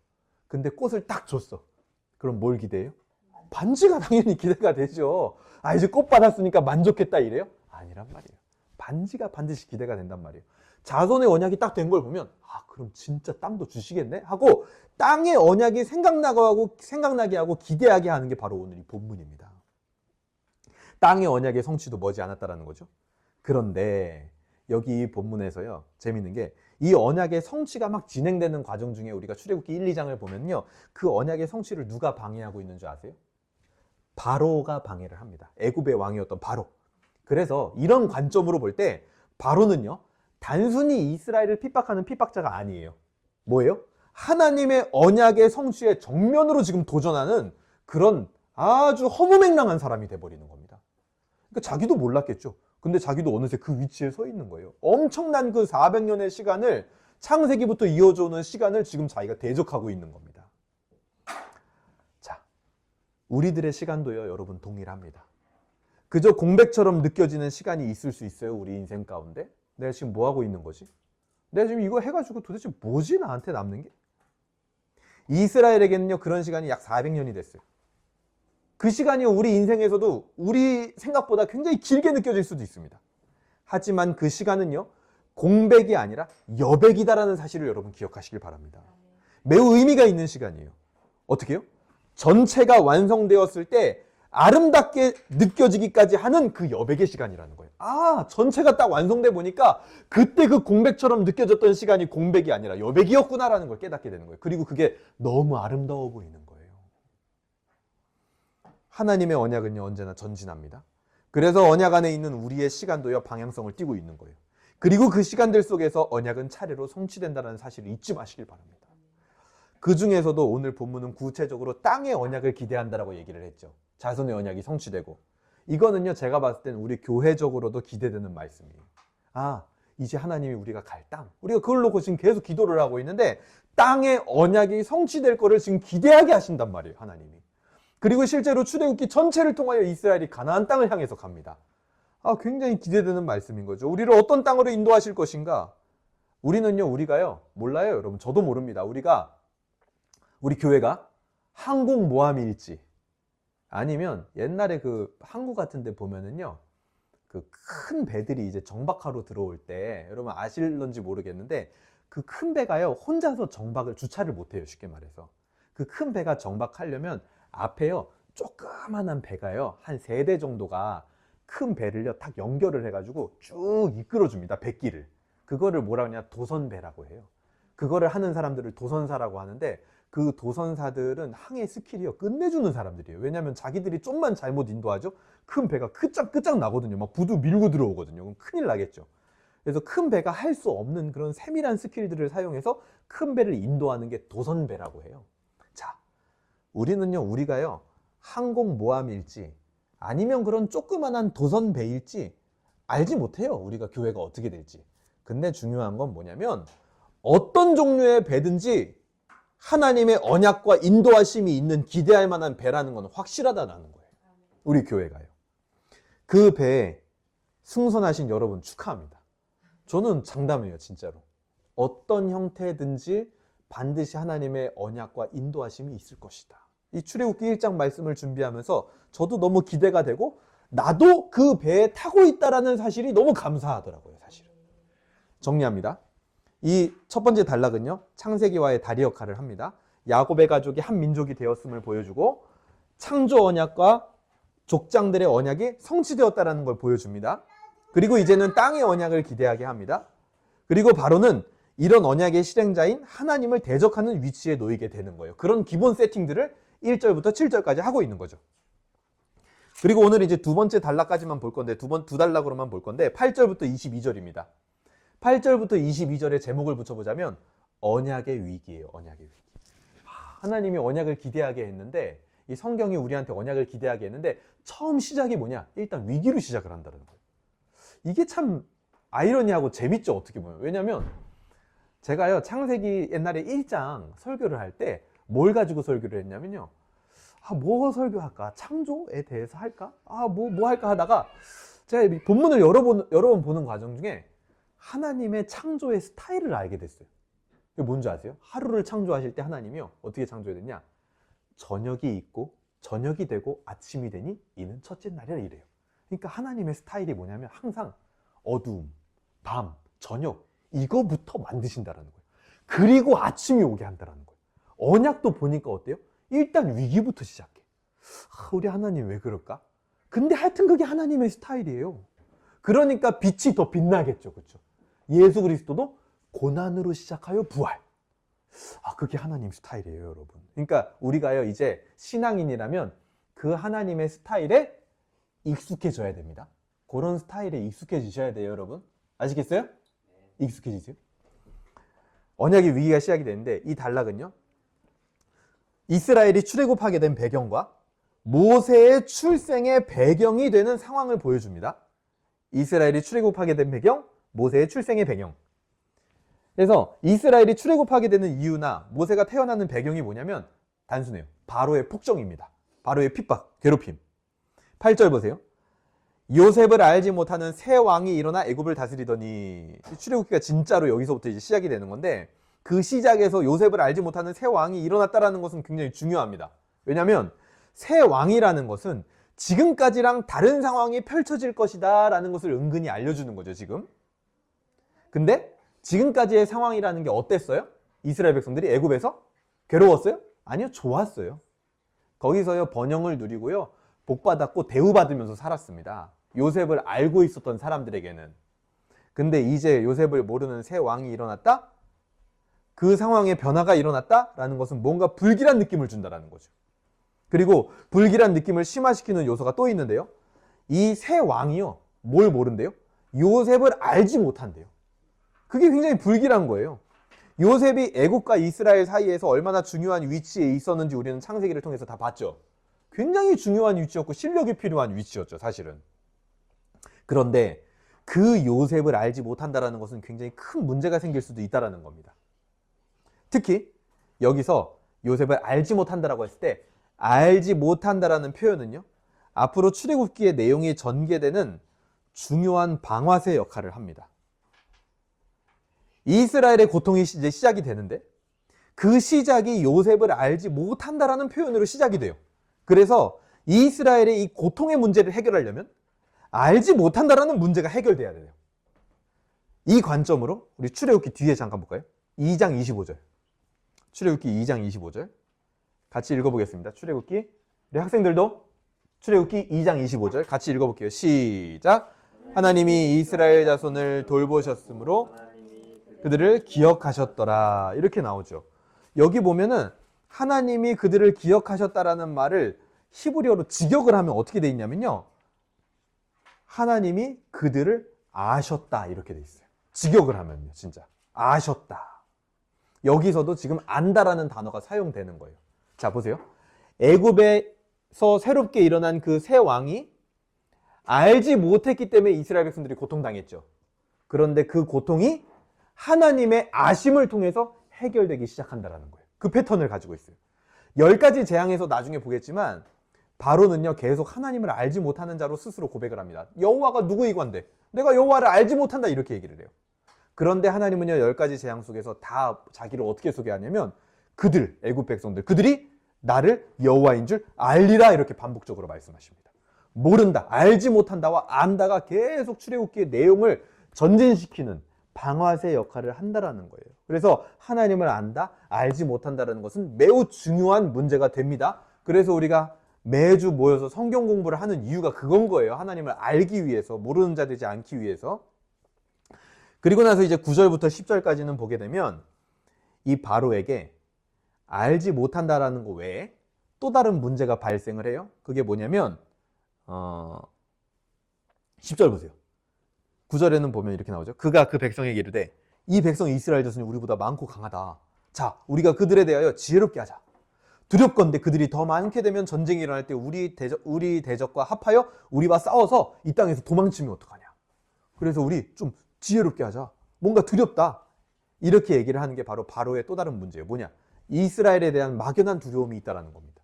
근데 꽃을 딱 줬어. 그럼 뭘 기대해요? 반지가 당연히 기대가 되죠. 아, 이제 꽃 받았으니까 만족했다 이래요? 아니란 말이에요. 반지가 반드시 기대가 된단 말이에요. 자손의 언약이 딱 된 걸 보면, 아, 그럼 진짜 땅도 주시겠네? 하고 땅의 언약이 생각나게 하고 기대하게 하는 게 바로 오늘 이 본문입니다. 땅의 언약의 성취도 머지 않았다라는 거죠. 그런데 여기 이 본문에서요, 재밌는 게 이 언약의 성취가 막 진행되는 과정 중에 우리가 출애굽기 1, 2장을 보면요, 그 언약의 성취를 누가 방해하고 있는 줄 아세요? 바로가 방해를 합니다. 애굽의 왕이었던 바로. 그래서 이런 관점으로 볼 때 바로는요, 단순히 이스라엘을 핍박하는 핍박자가 아니에요. 뭐예요? 하나님의 언약의 성취에 정면으로 지금 도전하는 그런 아주 허무맹랑한 사람이 돼버리는 겁니다. 그러니까 자기도 몰랐겠죠. 근데 자기도 어느새 그 위치에 서 있는 거예요. 엄청난 그 400년의 시간을, 창세기부터 이어져 오는 시간을 지금 자기가 대적하고 있는 겁니다. 자, 우리들의 시간도요, 여러분 동일합니다. 그저 공백처럼 느껴지는 시간이 있을 수 있어요, 우리 인생 가운데. 내가 지금 뭐 하고 있는 거지? 내가 지금 이거 해가지고 도대체 뭐지 나한테 남는 게? 이스라엘에게는요, 그런 시간이 약 400년이 됐어요. 그 시간이 우리 인생에서도 우리 생각보다 굉장히 길게 느껴질 수도 있습니다. 하지만 그 시간은요, 공백이 아니라 여백이다라는 사실을 여러분 기억하시길 바랍니다. 매우 의미가 있는 시간이에요. 어떻게 해요? 전체가 완성되었을 때 아름답게 느껴지기까지 하는 그 여백의 시간이라는 거예요. 아, 전체가 딱 완성돼 보니까 그때 그 공백처럼 느껴졌던 시간이 공백이 아니라 여백이었구나라는 걸 깨닫게 되는 거예요. 그리고 그게 너무 아름다워 보이는 거예요. 하나님의 언약은요, 언제나 전진합니다. 그래서 언약 안에 있는 우리의 시간도요, 방향성을 띠고 있는 거예요. 그리고 그 시간들 속에서 언약은 차례로 성취된다는 사실을 잊지 마시길 바랍니다. 그 중에서도 오늘 본문은 구체적으로 땅의 언약을 기대한다라고 얘기를 했죠. 자손의 언약이 성취되고. 이거는요, 제가 봤을 때는 우리 교회적으로도 기대되는 말씀이에요. 아, 이제 하나님이 우리가 갈 땅, 우리가 그걸 놓고 지금 계속 기도를 하고 있는데 땅의 언약이 성취될 거를 지금 기대하게 하신단 말이에요, 하나님이. 그리고 실제로 출애굽기 전체를 통하여 이스라엘이 가나안 땅을 향해서 갑니다. 아, 굉장히 기대되는 말씀인 거죠. 우리를 어떤 땅으로 인도하실 것인가? 우리는요, 우리가요, 몰라요, 여러분. 저도 모릅니다. 우리 교회가 항공모함일지, 아니면 옛날에 그 항구 같은 데 보면은요, 그 큰 배들이 이제 정박하러 들어올 때, 여러분 아실런지 모르겠는데, 그 큰 배가요, 혼자서 정박을, 주차를 못해요, 쉽게 말해서. 그 큰 배가 정박하려면 앞에요, 조그만한 배가요, 한 3대 정도가 큰 배를요, 딱 연결을 해가지고 쭉 이끌어줍니다, 배길을. 그거를 뭐라 하냐, 도선배라고 해요. 그거를 하는 사람들을 도선사라고 하는데, 그 도선사들은 항해 스킬이요, 끝내주는 사람들이에요. 왜냐하면 자기들이 좀만 잘못 인도하죠, 큰 배가 끄짝끄짝 나거든요. 막 부두 밀고 들어오거든요. 그럼 큰일 나겠죠. 그래서 큰 배가 할 수 없는 그런 세밀한 스킬들을 사용해서 큰 배를 인도하는 게 도선배라고 해요. 자, 우리는요, 우리가요, 항공모함일지 아니면 그런 조그만한 도선배일지 알지 못해요, 우리가 교회가 어떻게 될지. 근데 중요한 건 뭐냐면, 어떤 종류의 배든지 하나님의 언약과 인도하심이 있는 기대할 만한 배라는 건 확실하다는 거예요, 우리 교회가요. 그 배에 승선하신 여러분 축하합니다. 저는 장담해요, 진짜로. 어떤 형태든지 반드시 하나님의 언약과 인도하심이 있을 것이다. 이 출애굽기 1장 말씀을 준비하면서 저도 너무 기대가 되고, 나도 그 배에 타고 있다라는 사실이 너무 감사하더라고요, 사실은. 정리합니다. 이 첫 번째 단락은요, 창세기와의 다리 역할을 합니다. 야곱의 가족이 한 민족이 되었음을 보여주고, 창조 언약과 족장들의 언약이 성취되었다는 걸 보여줍니다. 그리고 이제는 땅의 언약을 기대하게 합니다. 그리고 바로는 이런 언약의 실행자인 하나님을 대적하는 위치에 놓이게 되는 거예요. 그런 기본 세팅들을 1절부터 7절까지 하고 있는 거죠. 그리고 오늘 이제 두 번째 단락까지만 볼 건데, 두 단락으로만 볼 건데, 8절부터 22절입니다. 8절부터 22절의 제목을 붙여보자면 언약의 위기예요. 언약의 위기. 하나님이 언약을 기대하게 했는데, 이 성경이 우리한테 언약을 기대하게 했는데, 처음 시작이 뭐냐? 일단 위기로 시작을 한다는 거예요. 이게 참 아이러니하고 재밌죠, 어떻게 보면. 왜냐면 제가요, 창세기 옛날에 1장 설교를 할 때 뭘 가지고 설교를 했냐면요, 뭐 설교할까? 창조에 대해서 할까? 뭐 할까 하다가 제가 본문을 여러 번 보는 과정 중에 하나님의 창조의 스타일을 알게 됐어요. 이게 뭔지 아세요? 하루를 창조하실 때 하나님이요, 어떻게 창조했느냐? 저녁이 있고 저녁이 되고 아침이 되니 이는 첫째 날이라 이래요. 그러니까 하나님의 스타일이 뭐냐면 항상 어두움, 밤, 저녁, 이거부터 만드신다라는 거예요. 그리고 아침이 오게 한다라는 거예요. 언약도 보니까 어때요? 일단 위기부터 시작해. 우리 하나님 왜 그럴까? 근데 하여튼 그게 하나님의 스타일이에요. 그러니까 빛이 더 빛나겠죠, 그렇죠? 예수 그리스도도 고난으로 시작하여 부활. 그게 하나님 스타일이에요, 여러분. 그러니까 우리가요, 이제 신앙인이라면 그 하나님의 스타일에 익숙해져야 됩니다. 그런 스타일에 익숙해지셔야 돼요, 여러분. 아시겠어요? 익숙해지세요. 언약의 위기가 시작이 되는데 이 단락은요, 이스라엘이 출애굽하게 된 배경과 모세의 출생의 배경이 되는 상황을 보여줍니다. 이스라엘이 출애굽하게 된 배경, 모세의 출생의 배경. 그래서 이스라엘이 출애굽하게 되는 이유나 모세가 태어나는 배경이 뭐냐면 단순해요. 바로의 폭정입니다. 바로의 핍박, 괴롭힘. 8절 보세요. 요셉을 알지 못하는 새 왕이 일어나 애굽을 다스리더니, 출애굽기가 진짜로 여기서부터 이제 시작이 되는 건데, 그 시작에서 요셉을 알지 못하는 새 왕이 일어났다라는 것은 굉장히 중요합니다. 왜냐하면 새 왕이라는 것은 지금까지랑 다른 상황이 펼쳐질 것이다 라는 것을 은근히 알려주는 거죠, 지금. 근데 지금까지의 상황이라는 게 어땠어요? 이스라엘 백성들이 애굽에서 괴로웠어요? 아니요, 좋았어요. 거기서요, 번영을 누리고요, 복받았고 대우받으면서 살았습니다. 요셉을 알고 있었던 사람들에게는. 근데 이제 요셉을 모르는 새 왕이 일어났다? 그 상황에 변화가 일어났다라는 것은 뭔가 불길한 느낌을 준다라는 거죠. 그리고 불길한 느낌을 심화시키는 요소가 또 있는데요. 이 새 왕이요, 뭘 모른대요? 요셉을 알지 못한대요. 그게 굉장히 불길한 거예요. 요셉이 애굽과 이스라엘 사이에서 얼마나 중요한 위치에 있었는지 우리는 창세기를 통해서 다 봤죠. 굉장히 중요한 위치였고 실력이 필요한 위치였죠, 사실은. 그런데 그 요셉을 알지 못한다는 것은 굉장히 큰 문제가 생길 수도 있다는 겁니다. 특히 여기서 요셉을 알지 못한다라고 했을 때 알지 못한다라는 표현은요, 앞으로 출애굽기의 내용이 전개되는 중요한 방아쇠 역할을 합니다. 이스라엘의 고통이 이제 시작이 되는데 그 시작이 요셉을 알지 못한다라는 표현으로 시작이 돼요. 그래서 이스라엘의 이 고통의 문제를 해결하려면 알지 못한다라는 문제가 해결돼야 돼요. 이 관점으로 우리 출애굽기 뒤에 잠깐 볼까요? 2장 25절. 출애굽기 2장 25절. 같이 읽어보겠습니다. 출애굽기, 우리 학생들도 출애굽기 2장 25절 같이 읽어볼게요. 시작. 하나님이 이스라엘 자손을 돌보셨으므로 그들을 기억하셨더라. 이렇게 나오죠. 여기 보면은 하나님이 그들을 기억하셨다라는 말을 히브리어로 직역을 하면 어떻게 돼 있냐면요, 하나님이 그들을 아셨다 이렇게 돼 있어요. 직역을 하면요, 진짜 아셨다. 여기서도 지금 안다라는 단어가 사용되는 거예요. 자, 보세요. 애굽에서 새롭게 일어난 그 새 왕이 알지 못했기 때문에 이스라엘 백성들이 고통당했죠. 그런데 그 고통이 하나님의 아심을 통해서 해결되기 시작한다는 거예요. 그 패턴을 가지고 있어요. 10가지 재앙에서 나중에 보겠지만 바로는요, 계속 하나님을 알지 못하는 자로 스스로 고백을 합니다. 여호와가 누구이건데 내가 여호와를 알지 못한다 이렇게 얘기를 해요. 그런데 하나님은요, 10가지 재앙 속에서 다 자기를 어떻게 소개하냐면 그들, 애굽 백성들, 그들이 나를 여호와인 줄 알리라 이렇게 반복적으로 말씀하십니다. 모른다, 알지 못한다와 안다가 계속 출애굽기의 내용을 전진시키는 방아쇠 역할을 한다라는 거예요. 그래서 하나님을 안다, 알지 못한다라는 것은 매우 중요한 문제가 됩니다. 그래서 우리가 매주 모여서 성경 공부를 하는 이유가 그건 거예요. 하나님을 알기 위해서, 모르는 자 되지 않기 위해서. 그리고 나서 이제 9절부터 10절까지는 보게 되면 이 바로에게 알지 못한다라는 거 외에 또 다른 문제가 발생을 해요. 그게 뭐냐면 10절 보세요. 9절에는 보면 이렇게 나오죠. 그가 그 백성에게 이르되 이 백성 이스라엘 자손이 우리보다 많고 강하다. 자, 우리가 그들에 대하여 지혜롭게 하자. 두렵건대 그들이 더 많게 되면 전쟁이 일어날 때 우리 대적과 합하여 우리와 싸워서 이 땅에서 도망치면 어떡하냐. 그래서 우리 좀 지혜롭게 하자. 뭔가 두렵다. 이렇게 얘기를 하는 게 바로 바로의 또 다른 문제예요. 뭐냐? 이스라엘에 대한 막연한 두려움이 있다는 겁니다.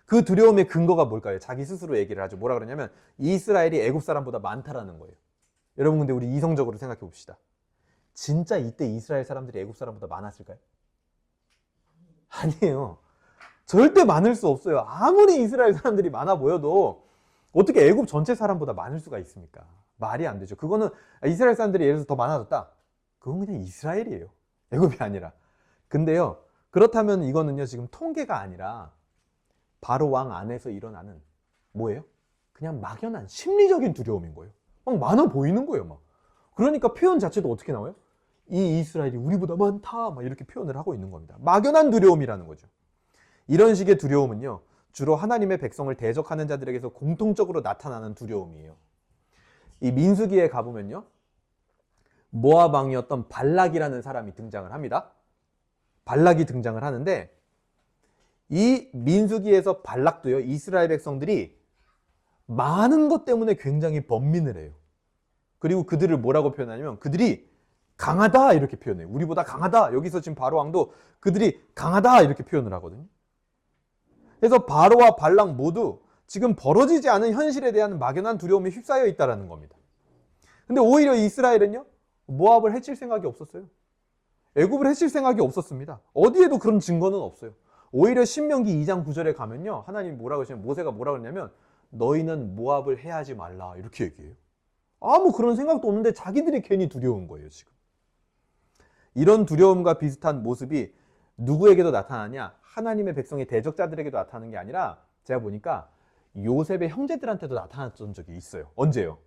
그 두려움의 근거가 뭘까요? 자기 스스로 얘기를 하죠. 뭐라 그러냐면 이스라엘이 애굽 사람보다 많다라는 거예요. 여러분, 근데 우리 이성적으로 생각해 봅시다. 진짜 이때 이스라엘 사람들이 애굽 사람보다 많았을까요? 아니에요. 절대 많을 수 없어요. 아무리 이스라엘 사람들이 많아 보여도 어떻게 애굽 전체 사람보다 많을 수가 있습니까? 말이 안 되죠. 그거는 이스라엘 사람들이 예를 들어서 더 많아졌다. 그건 그냥 이스라엘이에요. 애굽이 아니라. 근데요, 그렇다면 이거는요, 지금 통계가 아니라 바로 왕 안에서 일어나는 뭐예요? 그냥 막연한 심리적인 두려움인 거예요. 막 많아 보이는 거예요, 막. 그러니까 표현 자체도 어떻게 나와요? 이 이스라엘이 우리보다 많다, 막 이렇게 표현을 하고 있는 겁니다. 막연한 두려움이라는 거죠. 이런 식의 두려움은요, 주로 하나님의 백성을 대적하는 자들에게서 공통적으로 나타나는 두려움이에요. 이 민수기에 가보면요, 모압 왕이었던 발락이라는 사람이 등장을 합니다. 발락이 등장을 하는데, 이 민수기에서 발락도요, 이스라엘 백성들이 많은 것 때문에 굉장히 번민을 해요. 그리고 그들을 뭐라고 표현하냐면 그들이 강하다 이렇게 표현해요. 우리보다 강하다. 여기서 지금 바로 왕도 그들이 강하다 이렇게 표현을 하거든요. 그래서 바로와 발락 모두 지금 벌어지지 않은 현실에 대한 막연한 두려움에 휩싸여 있다는 겁니다. 근데 오히려 이스라엘은요, 모압을 해칠 생각이 없었어요. 애굽을 해칠 생각이 없었습니다. 어디에도 그런 증거는 없어요. 오히려 신명기 2장 9절에 가면요, 하나님이 뭐라고 하시냐면, 모세가 뭐라고 했냐면 너희는 모압을 해하지 말라 이렇게 얘기해요. 아무 그런 생각도 없는데 자기들이 괜히 두려운 거예요. 지금 이런 두려움과 비슷한 모습이 누구에게도 나타나냐? 하나님의 백성의 대적자들에게도 나타나는 게 아니라, 제가 보니까 요셉의 형제들한테도 나타났던 적이 있어요. 언제요?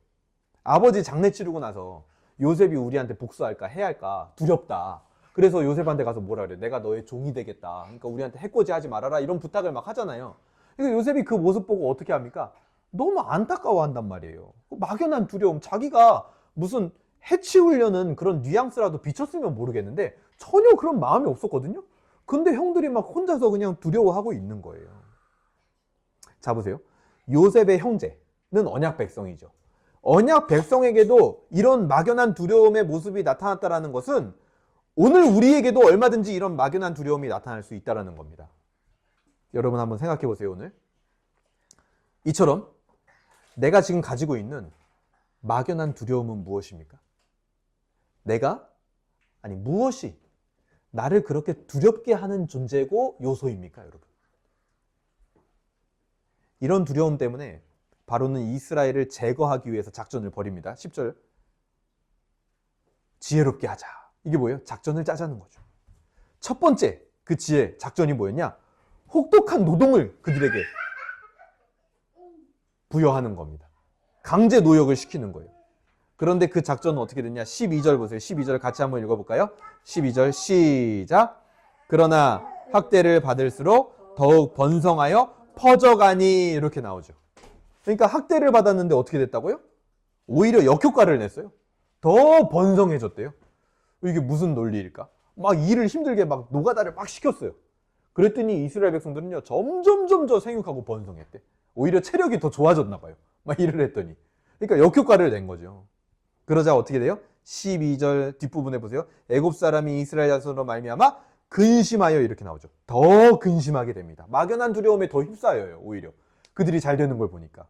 아버지 장례 치르고 나서 요셉이 우리한테 복수할까 해야 할까 두렵다. 그래서 요셉한테 가서 뭐라 그래요? 내가 너의 종이 되겠다. 그러니까 우리한테 해코지하지 말아라. 이런 부탁을 막 하잖아요. 그러니까 요셉이 그 모습 보고 어떻게 합니까? 너무 안타까워한단 말이에요. 막연한 두려움, 자기가 무슨 해치우려는 그런 뉘앙스라도 비쳤으면 모르겠는데 전혀 그런 마음이 없었거든요. 근데 형들이 막 혼자서 그냥 두려워하고 있는 거예요. 자, 보세요. 요셉의 형제는 언약 백성이죠. 언약 백성에게도 이런 막연한 두려움의 모습이 나타났다는 것은 오늘 우리에게도 얼마든지 이런 막연한 두려움이 나타날 수 있다는 겁니다. 여러분 한번 생각해 보세요. 오늘 이처럼 내가 지금 가지고 있는 막연한 두려움은 무엇입니까? 무엇이 나를 그렇게 두렵게 하는 존재고 요소입니까, 여러분? 이런 두려움 때문에 바로는 이스라엘을 제거하기 위해서 작전을 벌입니다. 10절. 지혜롭게 하자. 이게 뭐예요? 작전을 짜자는 거죠. 첫 번째 그 지혜, 작전이 뭐였냐? 혹독한 노동을 그들에게 부여하는 겁니다. 강제 노역을 시키는 거예요. 그런데 그 작전은 어떻게 됐냐? 12절 보세요. 12절 같이 한번 읽어볼까요? 12절 시작. 그러나 학대를 받을수록 더욱 번성하여 퍼져가니, 이렇게 나오죠. 그러니까 학대를 받았는데 어떻게 됐다고요? 오히려 역효과를 냈어요. 더 번성해졌대요. 이게 무슨 논리일까? 막 일을 힘들게 막 노가다를 막 시켰어요. 그랬더니 이스라엘 백성들은요, 점점 더 생육하고 번성했대. 오히려 체력이 더 좋아졌나 봐요. 막 일을 했더니. 그러니까 역효과를 낸 거죠. 그러자 어떻게 돼요? 12절 뒷부분에 보세요. 애굽 사람이 이스라엘 자손으로 말미암아 근심하여, 이렇게 나오죠. 더 근심하게 됩니다. 막연한 두려움에 더 휩싸여요. 오히려 그들이 잘 되는 걸 보니까.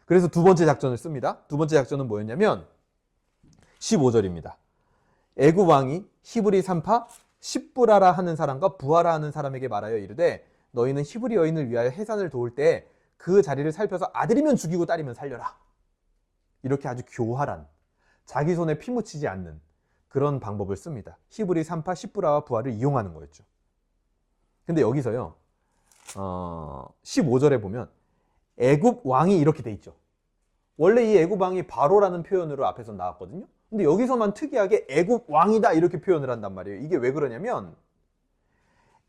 그래서 두 번째 작전을 씁니다. 두 번째 작전은 뭐였냐면 15절입니다. 애굽 왕이 히브리 산파 십부라라 하는 사람과 부하라 하는 사람에게 말하여 이르되 너희는 히브리 여인을 위하여 해산을 도울 때 그 자리를 살펴서 아들이면 죽이고 딸이면 살려라. 이렇게 아주 교활한, 자기 손에 피 묻히지 않는 그런 방법을 씁니다. 히브리 산파 십부라와 부하를 이용하는 거였죠. 근데 여기서요, 15절에 보면 애굽 왕이 이렇게 돼 있죠. 원래 이 애굽 왕이 바로라는 표현으로 앞에서 나왔거든요. 근데 여기서만 특이하게 애굽 왕이다 이렇게 표현을 한단 말이에요. 이게 왜 그러냐면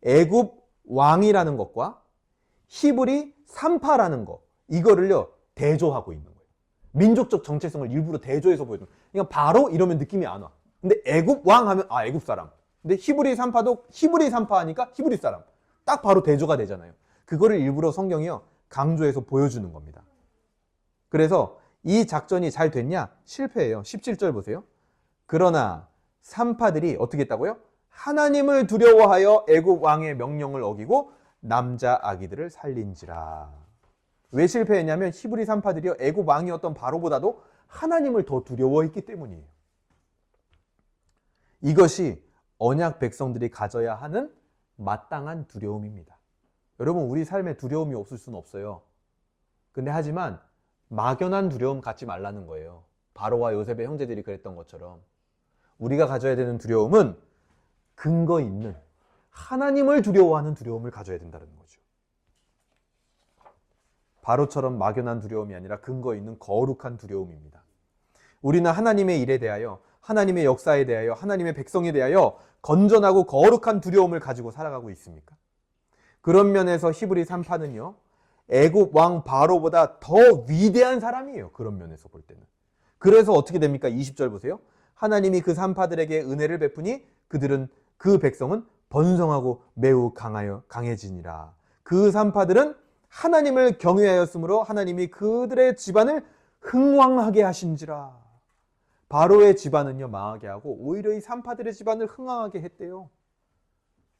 애굽 왕이라는 것과 히브리 산파라는 거, 이거를요 대조하고 있는 거예요. 민족적 정체성을 일부러 대조해서 보여주는 거예요. 그러니까 바로 이러면 느낌이 안 와. 근데 애굽 왕 하면 애굽 사람. 근데 히브리 산파도 히브리 산파 하니까 히브리 사람. 딱 바로 대조가 되잖아요. 그거를 일부러 성경이요 강조해서 보여주는 겁니다. 그래서 이 작전이 잘 됐냐? 실패해요. 17절 보세요. 그러나 산파들이 어떻게 했다고요? 하나님을 두려워하여 애굽 왕의 명령을 어기고 남자 아기들을 살린지라. 왜 실패했냐면 히브리 산파들이요 애굽 왕이었던 바로보다도 하나님을 더 두려워했기 때문이에요. 이것이 언약 백성들이 가져야 하는 마땅한 두려움입니다. 여러분, 우리 삶에 두려움이 없을 수는 없어요. 근데 하지만 막연한 두려움 갖지 말라는 거예요. 바로와 요셉의 형제들이 그랬던 것처럼 우리가 가져야 되는 두려움은 근거 있는 하나님을 두려워하는 두려움을 가져야 된다는 거죠. 바로처럼 막연한 두려움이 아니라 근거 있는 거룩한 두려움입니다. 우리는 하나님의 일에 대하여, 하나님의 역사에 대하여, 하나님의 백성에 대하여 건전하고 거룩한 두려움을 가지고 살아가고 있습니까? 그런 면에서 히브리 산파는요 애굽 왕 바로보다 더 위대한 사람이에요. 그런 면에서 볼 때는. 그래서 어떻게 됩니까? 20절 보세요. 하나님이 그 산파들에게 은혜를 베푸니 그들은 그 백성은 번성하고 매우 강해지니라. 그 산파들은 하나님을 경외하였으므로 하나님이 그들의 집안을 흥왕하게 하신지라. 바로의 집안은요 망하게 하고 오히려 이 산파들의 집안을 흥왕하게 했대요.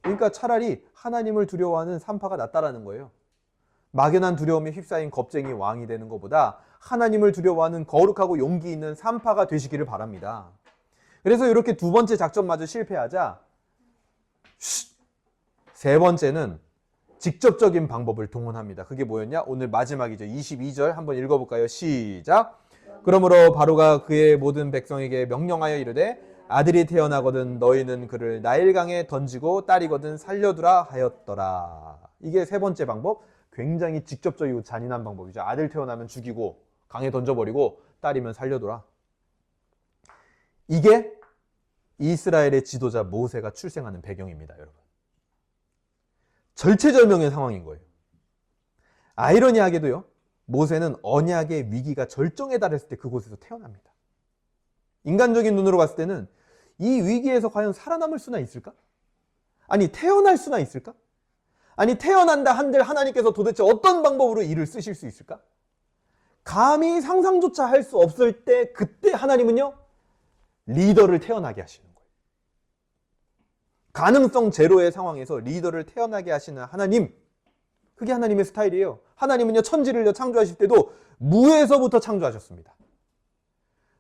그러니까 차라리 하나님을 두려워하는 산파가 낫다라는 거예요. 막연한 두려움에 휩싸인 겁쟁이 왕이 되는 것보다 하나님을 두려워하는 거룩하고 용기 있는 산파가 되시기를 바랍니다. 그래서 이렇게 두 번째 작전마저 실패하자 세 번째는 직접적인 방법을 동원합니다. 그게 뭐였냐? 오늘 마지막이죠. 22절 한번 읽어볼까요? 시작! 그러므로 바로가 그의 모든 백성에게 명령하여 이르되 아들이 태어나거든 너희는 그를 나일강에 던지고 딸이거든 살려두라 하였더라. 이게 세 번째 방법. 굉장히 직접적이고 잔인한 방법이죠. 아들 태어나면 죽이고 강에 던져버리고 딸이면 살려둬라. 이게 이스라엘의 지도자 모세가 출생하는 배경입니다. 여러분. 절체절명의 상황인 거예요. 아이러니하게도요. 모세는 언약의 위기가 절정에 달했을 때 그곳에서 태어납니다. 인간적인 눈으로 봤을 때는 이 위기에서 과연 살아남을 수나 있을까? 아니 태어날 수나 있을까? 아니 태어난다 한들 하나님께서 도대체 어떤 방법으로 이를 쓰실 수 있을까? 감히 상상조차 할 수 없을 때 그때 하나님은요 리더를 태어나게 하시는 거예요. 가능성 제로의 상황에서 리더를 태어나게 하시는 하나님, 그게 하나님의 스타일이에요. 하나님은요 천지를 창조하실 때도 무에서부터 창조하셨습니다.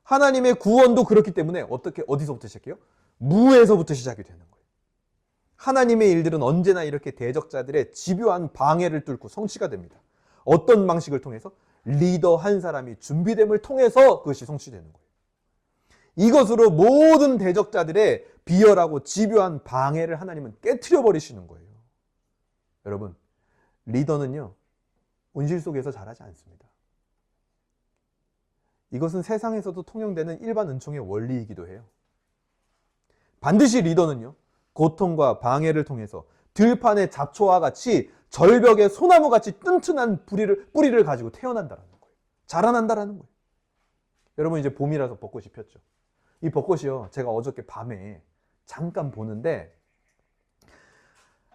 하나님의 구원도 그렇기 때문에 어디서부터 시작해요? 무에서부터 시작이 되는 거예요. 하나님의 일들은 언제나 이렇게 대적자들의 집요한 방해를 뚫고 성취가 됩니다. 어떤 방식을 통해서? 리더 한 사람이 준비됨을 통해서 그것이 성취되는 거예요. 이것으로 모든 대적자들의 비열하고 집요한 방해를 하나님은 깨트려 버리시는 거예요. 여러분, 리더는요 온실 속에서 자라지 않습니다. 이것은 세상에서도 통용되는 일반 은총의 원리이기도 해요. 반드시 리더는요 고통과 방해를 통해서 들판의 잡초와 같이 절벽의 소나무같이 튼튼한 뿌리를 가지고 태어난다는 거예요. 자라난다는 거예요. 여러분 이제 봄이라서 벚꽃이 폈죠. 이 벚꽃이요 제가 어저께 밤에 잠깐 보는데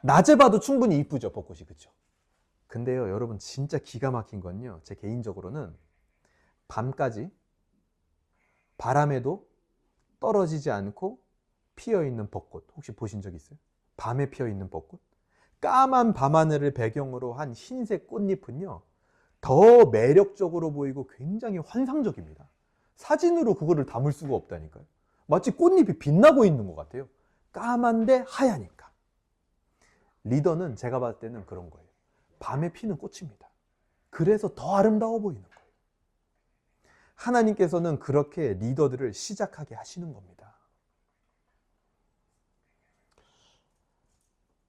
낮에 봐도 충분히 이쁘죠 벚꽃이. 그렇죠? 근데요 여러분 진짜 기가 막힌 건요 제 개인적으로는 밤까지 바람에도 떨어지지 않고 피어있는 벚꽃 혹시 보신 적 있어요? 밤에 피어있는 벚꽃? 까만 밤하늘을 배경으로 한 흰색 꽃잎은요 더 매력적으로 보이고 굉장히 환상적입니다. 사진으로 그거를 담을 수가 없다니까요. 마치 꽃잎이 빛나고 있는 것 같아요. 까만데 하얘니까. 리더는 제가 봤을 때는 그런 거예요. 밤에 피는 꽃입니다. 그래서 더 아름다워 보이는 거예요. 하나님께서는 그렇게 리더들을 시작하게 하시는 겁니다.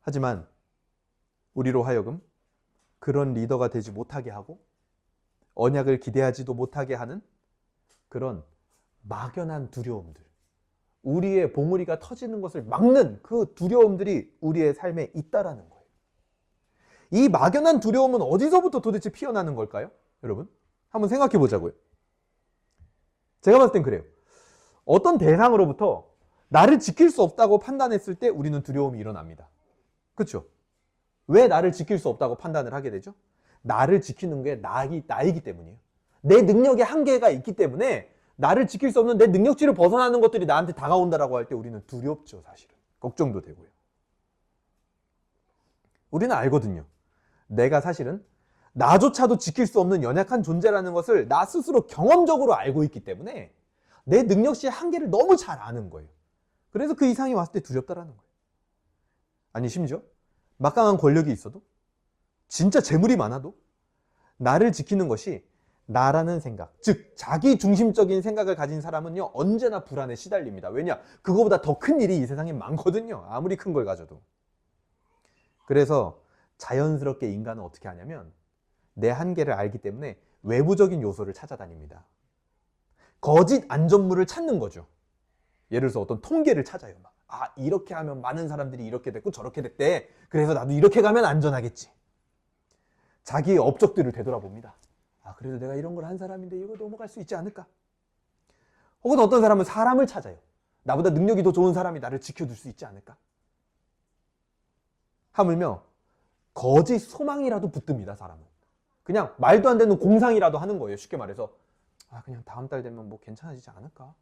하지만 우리로 하여금 그런 리더가 되지 못하게 하고 언약을 기대하지도 못하게 하는 그런 막연한 두려움들, 우리의 봉우리가 터지는 것을 막는 그 두려움들이 우리의 삶에 있다라는 거예요. 이 막연한 두려움은 어디서부터 도대체 피어나는 걸까요? 여러분 한번 생각해 보자고요. 제가 봤을 땐 그래요. 어떤 대상으로부터 나를 지킬 수 없다고 판단했을 때 우리는 두려움이 일어납니다. 그렇죠? 왜 나를 지킬 수 없다고 판단을 하게 되죠? 나를 지키는 게 나이기 때문이에요. 내 능력에 한계가 있기 때문에 나를 지킬 수 없는 내 능력치를 벗어나는 것들이 나한테 다가온다라고 할 때 우리는 두렵죠. 사실은. 걱정도 되고요. 우리는 알거든요. 내가 사실은 나조차도 지킬 수 없는 연약한 존재라는 것을 나 스스로 경험적으로 알고 있기 때문에 내 능력치의 한계를 너무 잘 아는 거예요. 그래서 그 이상이 왔을 때 두렵다라는 거예요. 아니 심지어 막강한 권력이 있어도 진짜 재물이 많아도 나를 지키는 것이 나라는 생각, 즉 자기 중심적인 생각을 가진 사람은요 언제나 불안에 시달립니다. 왜냐? 그거보다 더 큰 일이 이 세상에 많거든요. 아무리 큰 걸 가져도. 그래서 자연스럽게 인간은 어떻게 하냐면 내 한계를 알기 때문에 외부적인 요소를 찾아다닙니다. 거짓 안전물을 찾는 거죠. 예를 들어서 어떤 통계를 찾아요. 이렇게 하면 많은 사람들이 이렇게 됐고 저렇게 됐대. 그래서 나도 이렇게 가면 안전하겠지. 자기의 업적들을 되돌아봅니다. 아, 그래도 내가 이런 걸 한 사람인데 이거 넘어갈 수 있지 않을까? 혹은 어떤 사람은 사람을 찾아요. 나보다 능력이 더 좋은 사람이 나를 지켜줄 수 있지 않을까? 하물며 거짓 소망이라도 붙듭니다, 사람은. 그냥 말도 안 되는 공상이라도 하는 거예요. 쉽게 말해서 아, 그냥 다음 달 되면 뭐 괜찮아지지 않을까?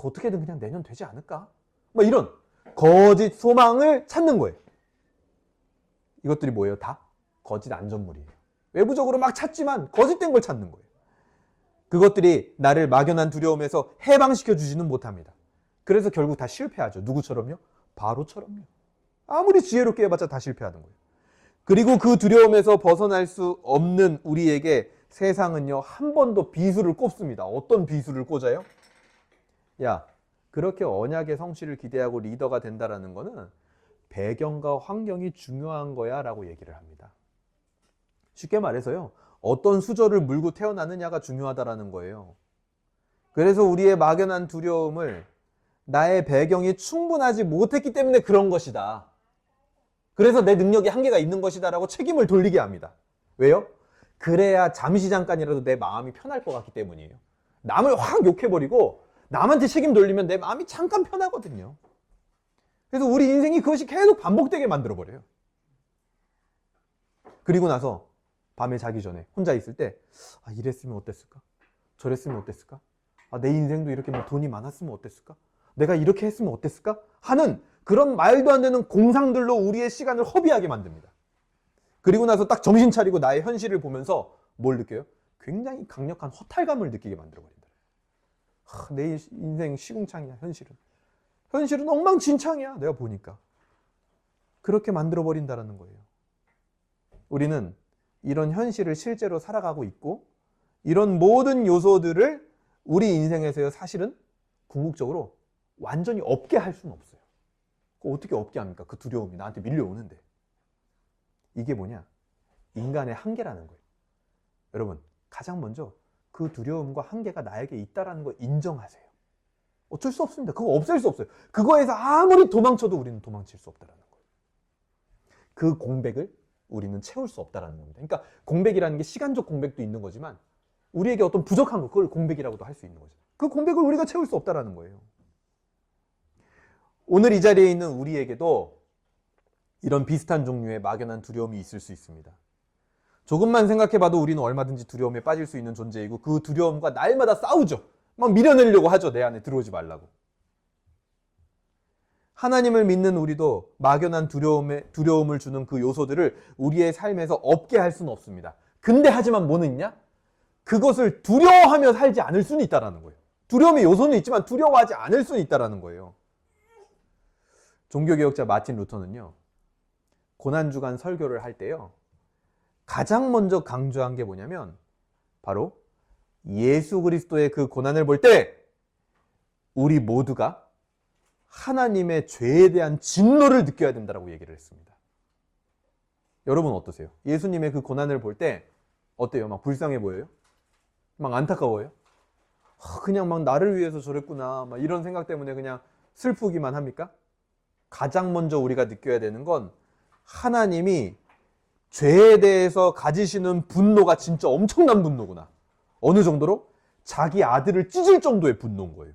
어떻게든 그냥 내년 되지 않을까? 뭐 이런 거짓 소망을 찾는 거예요. 이것들이 뭐예요? 다 거짓 안전물이에요. 외부적으로 막 찾지만 거짓된 걸 찾는 거예요. 그것들이 나를 막연한 두려움에서 해방시켜 주지는 못합니다. 그래서 결국 다 실패하죠. 누구처럼요? 바로처럼요. 아무리 지혜롭게 해봤자 다 실패하는 거예요. 그리고 그 두려움에서 벗어날 수 없는 우리에게 세상은요, 한 번 더 비수를 꼽습니다. 어떤 비수를 꽂아요? 야, 그렇게 언약의 성취를 기대하고 리더가 된다라는 거는 배경과 환경이 중요한 거야 라고 얘기를 합니다. 쉽게 말해서요, 어떤 수저를 물고 태어나느냐가 중요하다라는 거예요. 그래서 우리의 막연한 두려움을 나의 배경이 충분하지 못했기 때문에 그런 것이다. 그래서 내 능력이 한계가 있는 것이다 라고 책임을 돌리게 합니다. 왜요? 그래야 잠시 잠깐이라도 내 마음이 편할 것 같기 때문이에요. 남을 확 욕해버리고 남한테 책임 돌리면 내 마음이 잠깐 편하거든요. 그래서 우리 인생이 그것이 계속 반복되게 만들어버려요. 그리고 나서 밤에 자기 전에 혼자 있을 때 아, 이랬으면 어땠을까? 저랬으면 어땠을까? 아, 내 인생도 이렇게 뭐 돈이 많았으면 어땠을까? 내가 이렇게 했으면 어땠을까? 하는 그런 말도 안 되는 공상들로 우리의 시간을 허비하게 만듭니다. 그리고 나서 딱 정신 차리고 나의 현실을 보면서 뭘 느껴요? 굉장히 강력한 허탈감을 느끼게 만들어버린다. 내 인생 시궁창이야, 현실은. 현실은 엉망진창이야, 내가 보니까. 그렇게 만들어버린다는 거예요. 우리는 이런 현실을 실제로 살아가고 있고 이런 모든 요소들을 우리 인생에서 사실은 궁극적으로 완전히 없게 할 수는 없어요. 어떻게 없게 합니까? 그 두려움이 나한테 밀려오는데. 이게 뭐냐? 인간의 한계라는 거예요. 여러분, 가장 먼저 그 두려움과 한계가 나에게 있다는 거 인정하세요. 어쩔 수 없습니다. 그거 없앨 수 없어요. 그거에서 아무리 도망쳐도 우리는 도망칠 수 없다는 거예요. 그 공백을 우리는 채울 수 없다는 겁니다. 그러니까 공백이라는 게 시간적 공백도 있는 거지만 우리에게 어떤 부족한 거, 그걸 공백이라고도 할 수 있는 거죠. 그 공백을 우리가 채울 수 없다는 거예요. 오늘 이 자리에 있는 우리에게도 이런 비슷한 종류의 막연한 두려움이 있을 수 있습니다. 조금만 생각해봐도 우리는 얼마든지 두려움에 빠질 수 있는 존재이고 그 두려움과 날마다 싸우죠. 막 밀어내려고 하죠. 내 안에 들어오지 말라고. 하나님을 믿는 우리도 막연한 두려움을 주는 그 요소들을 우리의 삶에서 없게 할 수는 없습니다. 근데 하지만 뭐는 있냐? 그것을 두려워하며 살지 않을 수는 있다는 거예요. 두려움의 요소는 있지만 두려워하지 않을 수는 있다는 거예요. 종교개혁자 마틴 루터는요, 고난주간 설교를 할 때요, 가장 먼저 강조한 게 뭐냐면 바로 예수 그리스도의 그 고난을 볼 때 우리 모두가 하나님의 죄에 대한 진노를 느껴야 된다고 얘기를 했습니다. 여러분 어떠세요? 예수님의 그 고난을 볼 때 어때요? 막 불쌍해 보여요? 막 안타까워요? 그냥 막 나를 위해서 저랬구나, 막 이런 생각 때문에 그냥 슬프기만 합니까? 가장 먼저 우리가 느껴야 되는 건 하나님이 죄에 대해서 가지시는 분노가 진짜 엄청난 분노구나. 어느 정도로? 자기 아들을 찢을 정도의 분노인 거예요.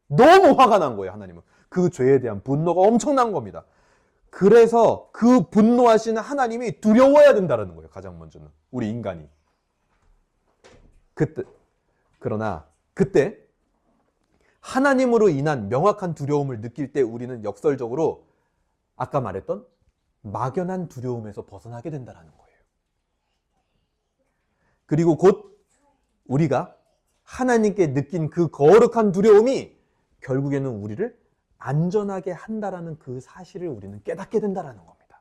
너무 화가 난 거예요, 하나님은. 그 죄에 대한 분노가 엄청난 겁니다. 그래서 그 분노하시는 하나님이 두려워야 된다는 거예요, 가장 먼저는. 우리 인간이. 그러나 그때 하나님으로 인한 명확한 두려움을 느낄 때 우리는 역설적으로 아까 말했던 막연한 두려움에서 벗어나게 된다는 거예요. 그리고 곧 우리가 하나님께 느낀 그 거룩한 두려움이 결국에는 우리를 안전하게 한다라는 그 사실을 우리는 깨닫게 된다는 겁니다.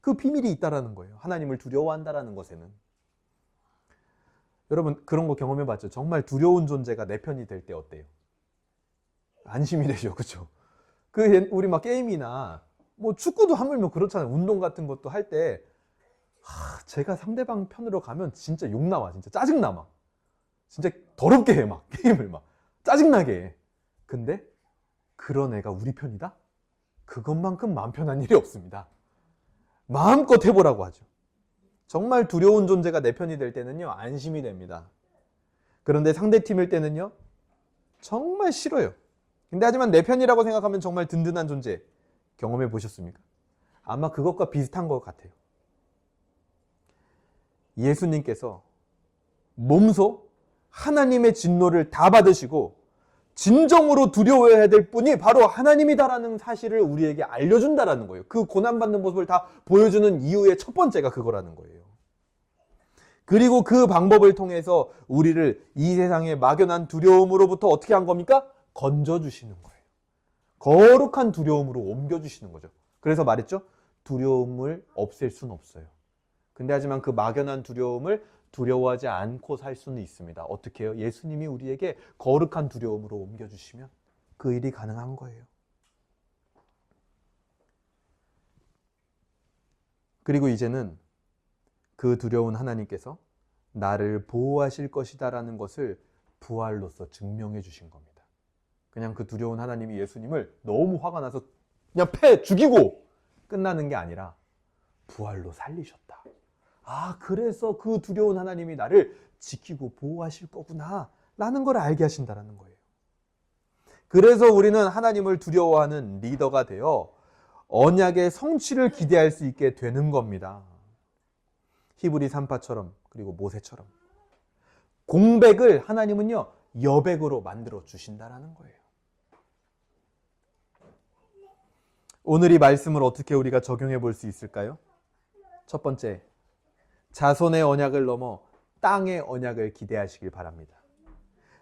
그 비밀이 있다라는 거예요. 하나님을 두려워한다라는 것에는. 여러분 그런 거 경험해 봤죠? 정말 두려운 존재가 내 편이 될 때 어때요? 안심이 되죠. 그렇죠? 우리 막 게임이나 뭐 축구도 하물며 그렇잖아요. 운동 같은 것도 할 때 제가 상대방 편으로 가면 진짜 욕 나와. 진짜 짜증 나 막. 진짜 더럽게 해 막. 게임을 막. 짜증나게 해. 근데 그런 애가 우리 편이다? 그것만큼 마음 편한 일이 없습니다. 마음껏 해보라고 하죠. 정말 두려운 존재가 내 편이 될 때는요, 안심이 됩니다. 그런데 상대팀일 때는요, 정말 싫어요. 근데 하지만 내 편이라고 생각하면 정말 든든한 존재 경험해 보셨습니까? 아마 그것과 비슷한 것 같아요. 예수님께서 몸소 하나님의 진노를 다 받으시고 진정으로 두려워해야 될 분이 바로 하나님이다라는 사실을 우리에게 알려준다라는 거예요. 그 고난받는 모습을 다 보여주는 이유의 첫 번째가 그거라는 거예요. 그리고 그 방법을 통해서 우리를 이 세상의 막연한 두려움으로부터 어떻게 한 겁니까? 건져주시는 거예요. 거룩한 두려움으로 옮겨주시는 거죠. 그래서 말했죠. 두려움을 없앨 수는 없어요. 근데 하지만 그 막연한 두려움을 두려워하지 않고 살 수는 있습니다. 어떻게 해요? 예수님이 우리에게 거룩한 두려움으로 옮겨주시면 그 일이 가능한 거예요. 그리고 이제는 그 두려운 하나님께서 나를 보호하실 것이다라는 것을 부활로서 증명해 주신 겁니다. 그냥 그 두려운 하나님이 예수님을 너무 화가 나서 그냥 패 죽이고 끝나는 게 아니라 부활로 살리셨다. 아, 그래서 그 두려운 하나님이 나를 지키고 보호하실 거구나 라는 걸 알게 하신다는 거예요. 그래서 우리는 하나님을 두려워하는 리더가 되어 언약의 성취를 기대할 수 있게 되는 겁니다. 히브리 3파처럼 그리고 모세처럼 공백을 하나님은요 여백으로 만들어 주신다라는 거예요. 오늘 이 말씀을 어떻게 우리가 적용해 볼 수 있을까요? 첫 번째, 자손의 언약을 넘어 땅의 언약을 기대하시길 바랍니다.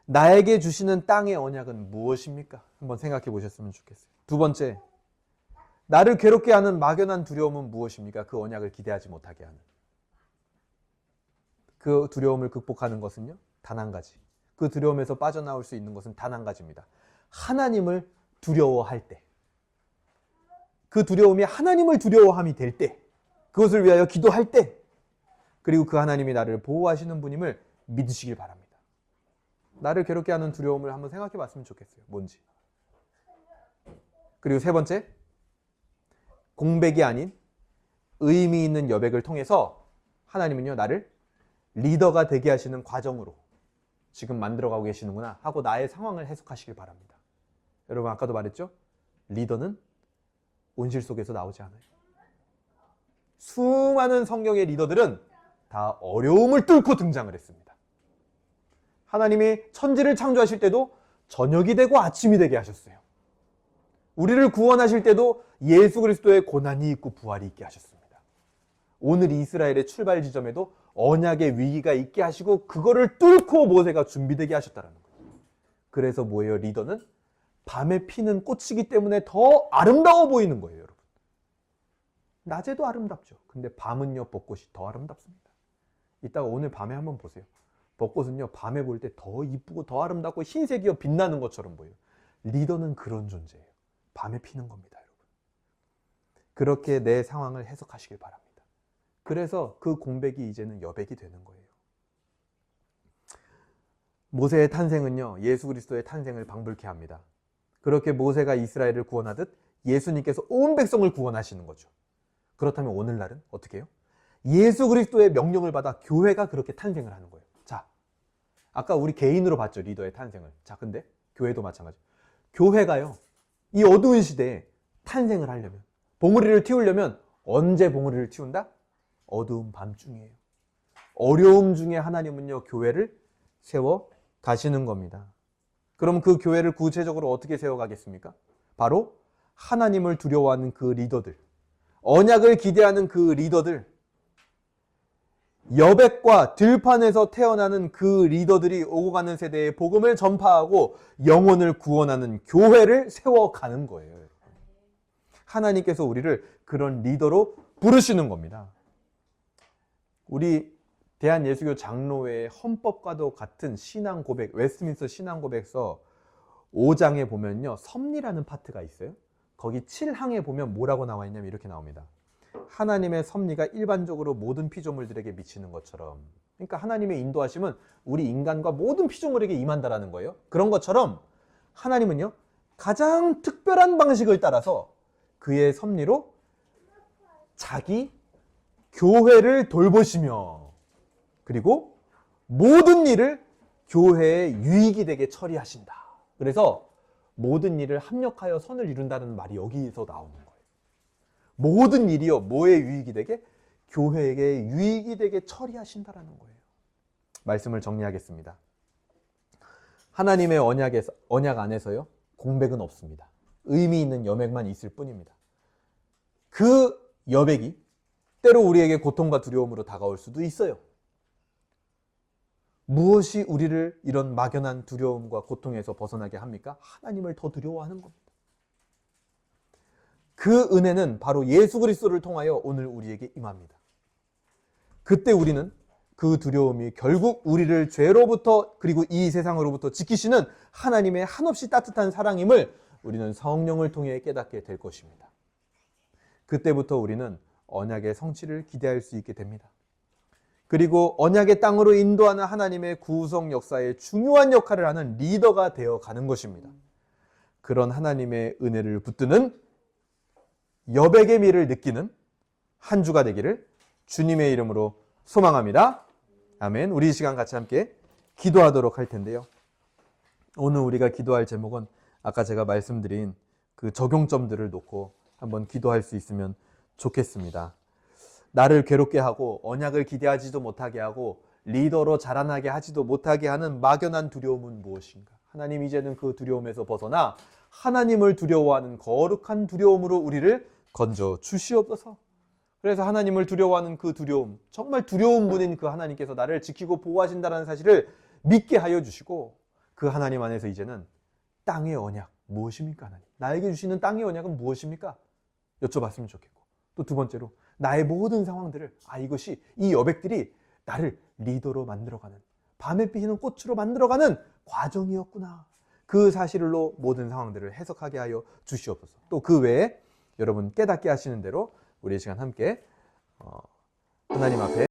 나에게 주시는 땅의 언약은 무엇입니까? 한번 생각해 보셨으면 좋겠어요. 두 번째, 나를 괴롭게 하는 막연한 두려움은 무엇입니까? 그 언약을 기대하지 못하게 하는. 그 두려움을 극복하는 것은요, 단 한 가지. 그 두려움에서 빠져나올 수 있는 것은 단 한 가지입니다. 하나님을 두려워할 때. 그 두려움이 하나님을 두려워함이 될 때. 그것을 위하여 기도할 때. 그리고 그 하나님이 나를 보호하시는 분임을 믿으시길 바랍니다. 나를 괴롭게 하는 두려움을 한번 생각해 봤으면 좋겠어요. 뭔지. 그리고 세 번째, 공백이 아닌 의미 있는 여백을 통해서 하나님은요, 나를 리더가 되게 하시는 과정으로 지금 만들어가고 계시는구나 하고 나의 상황을 해석하시길 바랍니다. 여러분 아까도 말했죠? 리더는 온실 속에서 나오지 않아요. 수많은 성경의 리더들은 다 어려움을 뚫고 등장을 했습니다. 하나님이 천지를 창조하실 때도 저녁이 되고 아침이 되게 하셨어요. 우리를 구원하실 때도 예수 그리스도의 고난이 있고 부활이 있게 하셨습니다. 오늘 이스라엘의 출발 지점에도 언약의 위기가 있게 하시고 그거를 뚫고 모세가 준비되게 하셨다는 거예요. 그래서 뭐예요? 리더는 밤에 피는 꽃이기 때문에 더 아름다워 보이는 거예요, 여러분. 낮에도 아름답죠. 근데 밤은요, 벚꽃이 더 아름답습니다. 이따가 오늘 밤에 한번 보세요. 벚꽃은요, 밤에 볼 때 더 이쁘고 더 아름답고 흰색이요 빛나는 것처럼 보여요. 리더는 그런 존재예요. 밤에 피는 겁니다, 여러분. 그렇게 내 상황을 해석하시길 바랍니다. 그래서 그 공백이 이제는 여백이 되는 거예요. 모세의 탄생은요, 예수 그리스도의 탄생을 방불케 합니다. 그렇게 모세가 이스라엘을 구원하듯 예수님께서 온 백성을 구원하시는 거죠. 그렇다면 오늘날은 어떻게 해요? 예수 그리스도의 명령을 받아 교회가 그렇게 탄생을 하는 거예요. 자, 아까 우리 개인으로 봤죠, 리더의 탄생을. 자, 근데 교회도 마찬가지. 교회가요, 이 어두운 시대에 탄생을 하려면, 봉우리를 틔우려면 언제 봉우리를 틔운다? 어두운 밤중이에요. 어려움 중에 하나님은요, 교회를 세워 가시는 겁니다. 그럼 그 교회를 구체적으로 어떻게 세워가겠습니까? 바로 하나님을 두려워하는 그 리더들, 언약을 기대하는 그 리더들, 여백과 들판에서 태어나는 그 리더들이 오고 가는 세대에 복음을 전파하고 영혼을 구원하는 교회를 세워가는 거예요. 하나님께서 우리를 그런 리더로 부르시는 겁니다. 우리 대한예수교 장로회의 헌법과도 같은 신앙 고백, 웨스트민스터 신앙 고백서 5장에 보면요, 섭리라는 파트가 있어요. 거기 7항에 보면 뭐라고 나와 있냐면 이렇게 나옵니다. 하나님의 섭리가 일반적으로 모든 피조물들에게 미치는 것처럼. 그러니까 하나님의 인도하심은 우리 인간과 모든 피조물에게 임한다라는 거예요. 그런 것처럼 하나님은요, 가장 특별한 방식을 따라서 그의 섭리로 자기 교회를 돌보시며 그리고 모든 일을 교회의 유익이 되게 처리하신다. 그래서 모든 일을 합력하여 선을 이룬다는 말이 여기서 나오는 거예요. 모든 일이요, 뭐의 유익이 되게? 교회에게 유익이 되게 처리하신다라는 거예요. 말씀을 정리하겠습니다. 하나님의 언약 안에서요, 공백은 없습니다. 의미 있는 여백만 있을 뿐입니다. 그 여백이 때로 우리에게 고통과 두려움으로 다가올 수도 있어요. 무엇이 우리를 이런 막연한 두려움과 고통에서 벗어나게 합니까? 하나님을 더 두려워하는 겁니다. 그 은혜는 바로 예수 그리스도를 통하여 오늘 우리에게 임합니다. 그때 우리는 그 두려움이 결국 우리를 죄로부터 그리고 이 세상으로부터 지키시는 하나님의 한없이 따뜻한 사랑임을 우리는 성령을 통해 깨닫게 될 것입니다. 그때부터 우리는 언약의 성취를 기대할 수 있게 됩니다. 그리고 언약의 땅으로 인도하는 하나님의 구속 역사에 중요한 역할을 하는 리더가 되어 가는 것입니다. 그런 하나님의 은혜를 붙드는 여백의 미를 느끼는 한 주가 되기를 주님의 이름으로 소망합니다. 아멘. 우리 이 시간 같이 함께 기도하도록 할 텐데요. 오늘 우리가 기도할 제목은 아까 제가 말씀드린 그 적용점들을 놓고 한번 기도할 수 있으면 좋겠습니다. 나를 괴롭게 하고 언약을 기대하지도 못하게 하고 리더로 자라나게 하지도 못하게 하는 막연한 두려움은 무엇인가? 하나님 이제는 그 두려움에서 벗어나 하나님을 두려워하는 거룩한 두려움으로 우리를 건져 주시옵소서. 그래서 하나님을 두려워하는 그 두려움, 정말 두려운 분인 그 하나님께서 나를 지키고 보호하신다는 사실을 믿게 하여 주시고 그 하나님 안에서 이제는 땅의 언약 무엇입니까? 하나님 나에게 주시는 땅의 언약은 무엇입니까? 여쭤봤으면 좋겠고 또 두 번째로 나의 모든 상황들을 이것이 이 여백들이 나를 리더로 만들어가는 밤에 피는 꽃으로 만들어가는 과정이었구나. 그 사실로 모든 상황들을 해석하게 하여 주시옵소서. 또 그 외에 여러분 깨닫게 하시는 대로 우리 이 시간 함께 하나님 앞에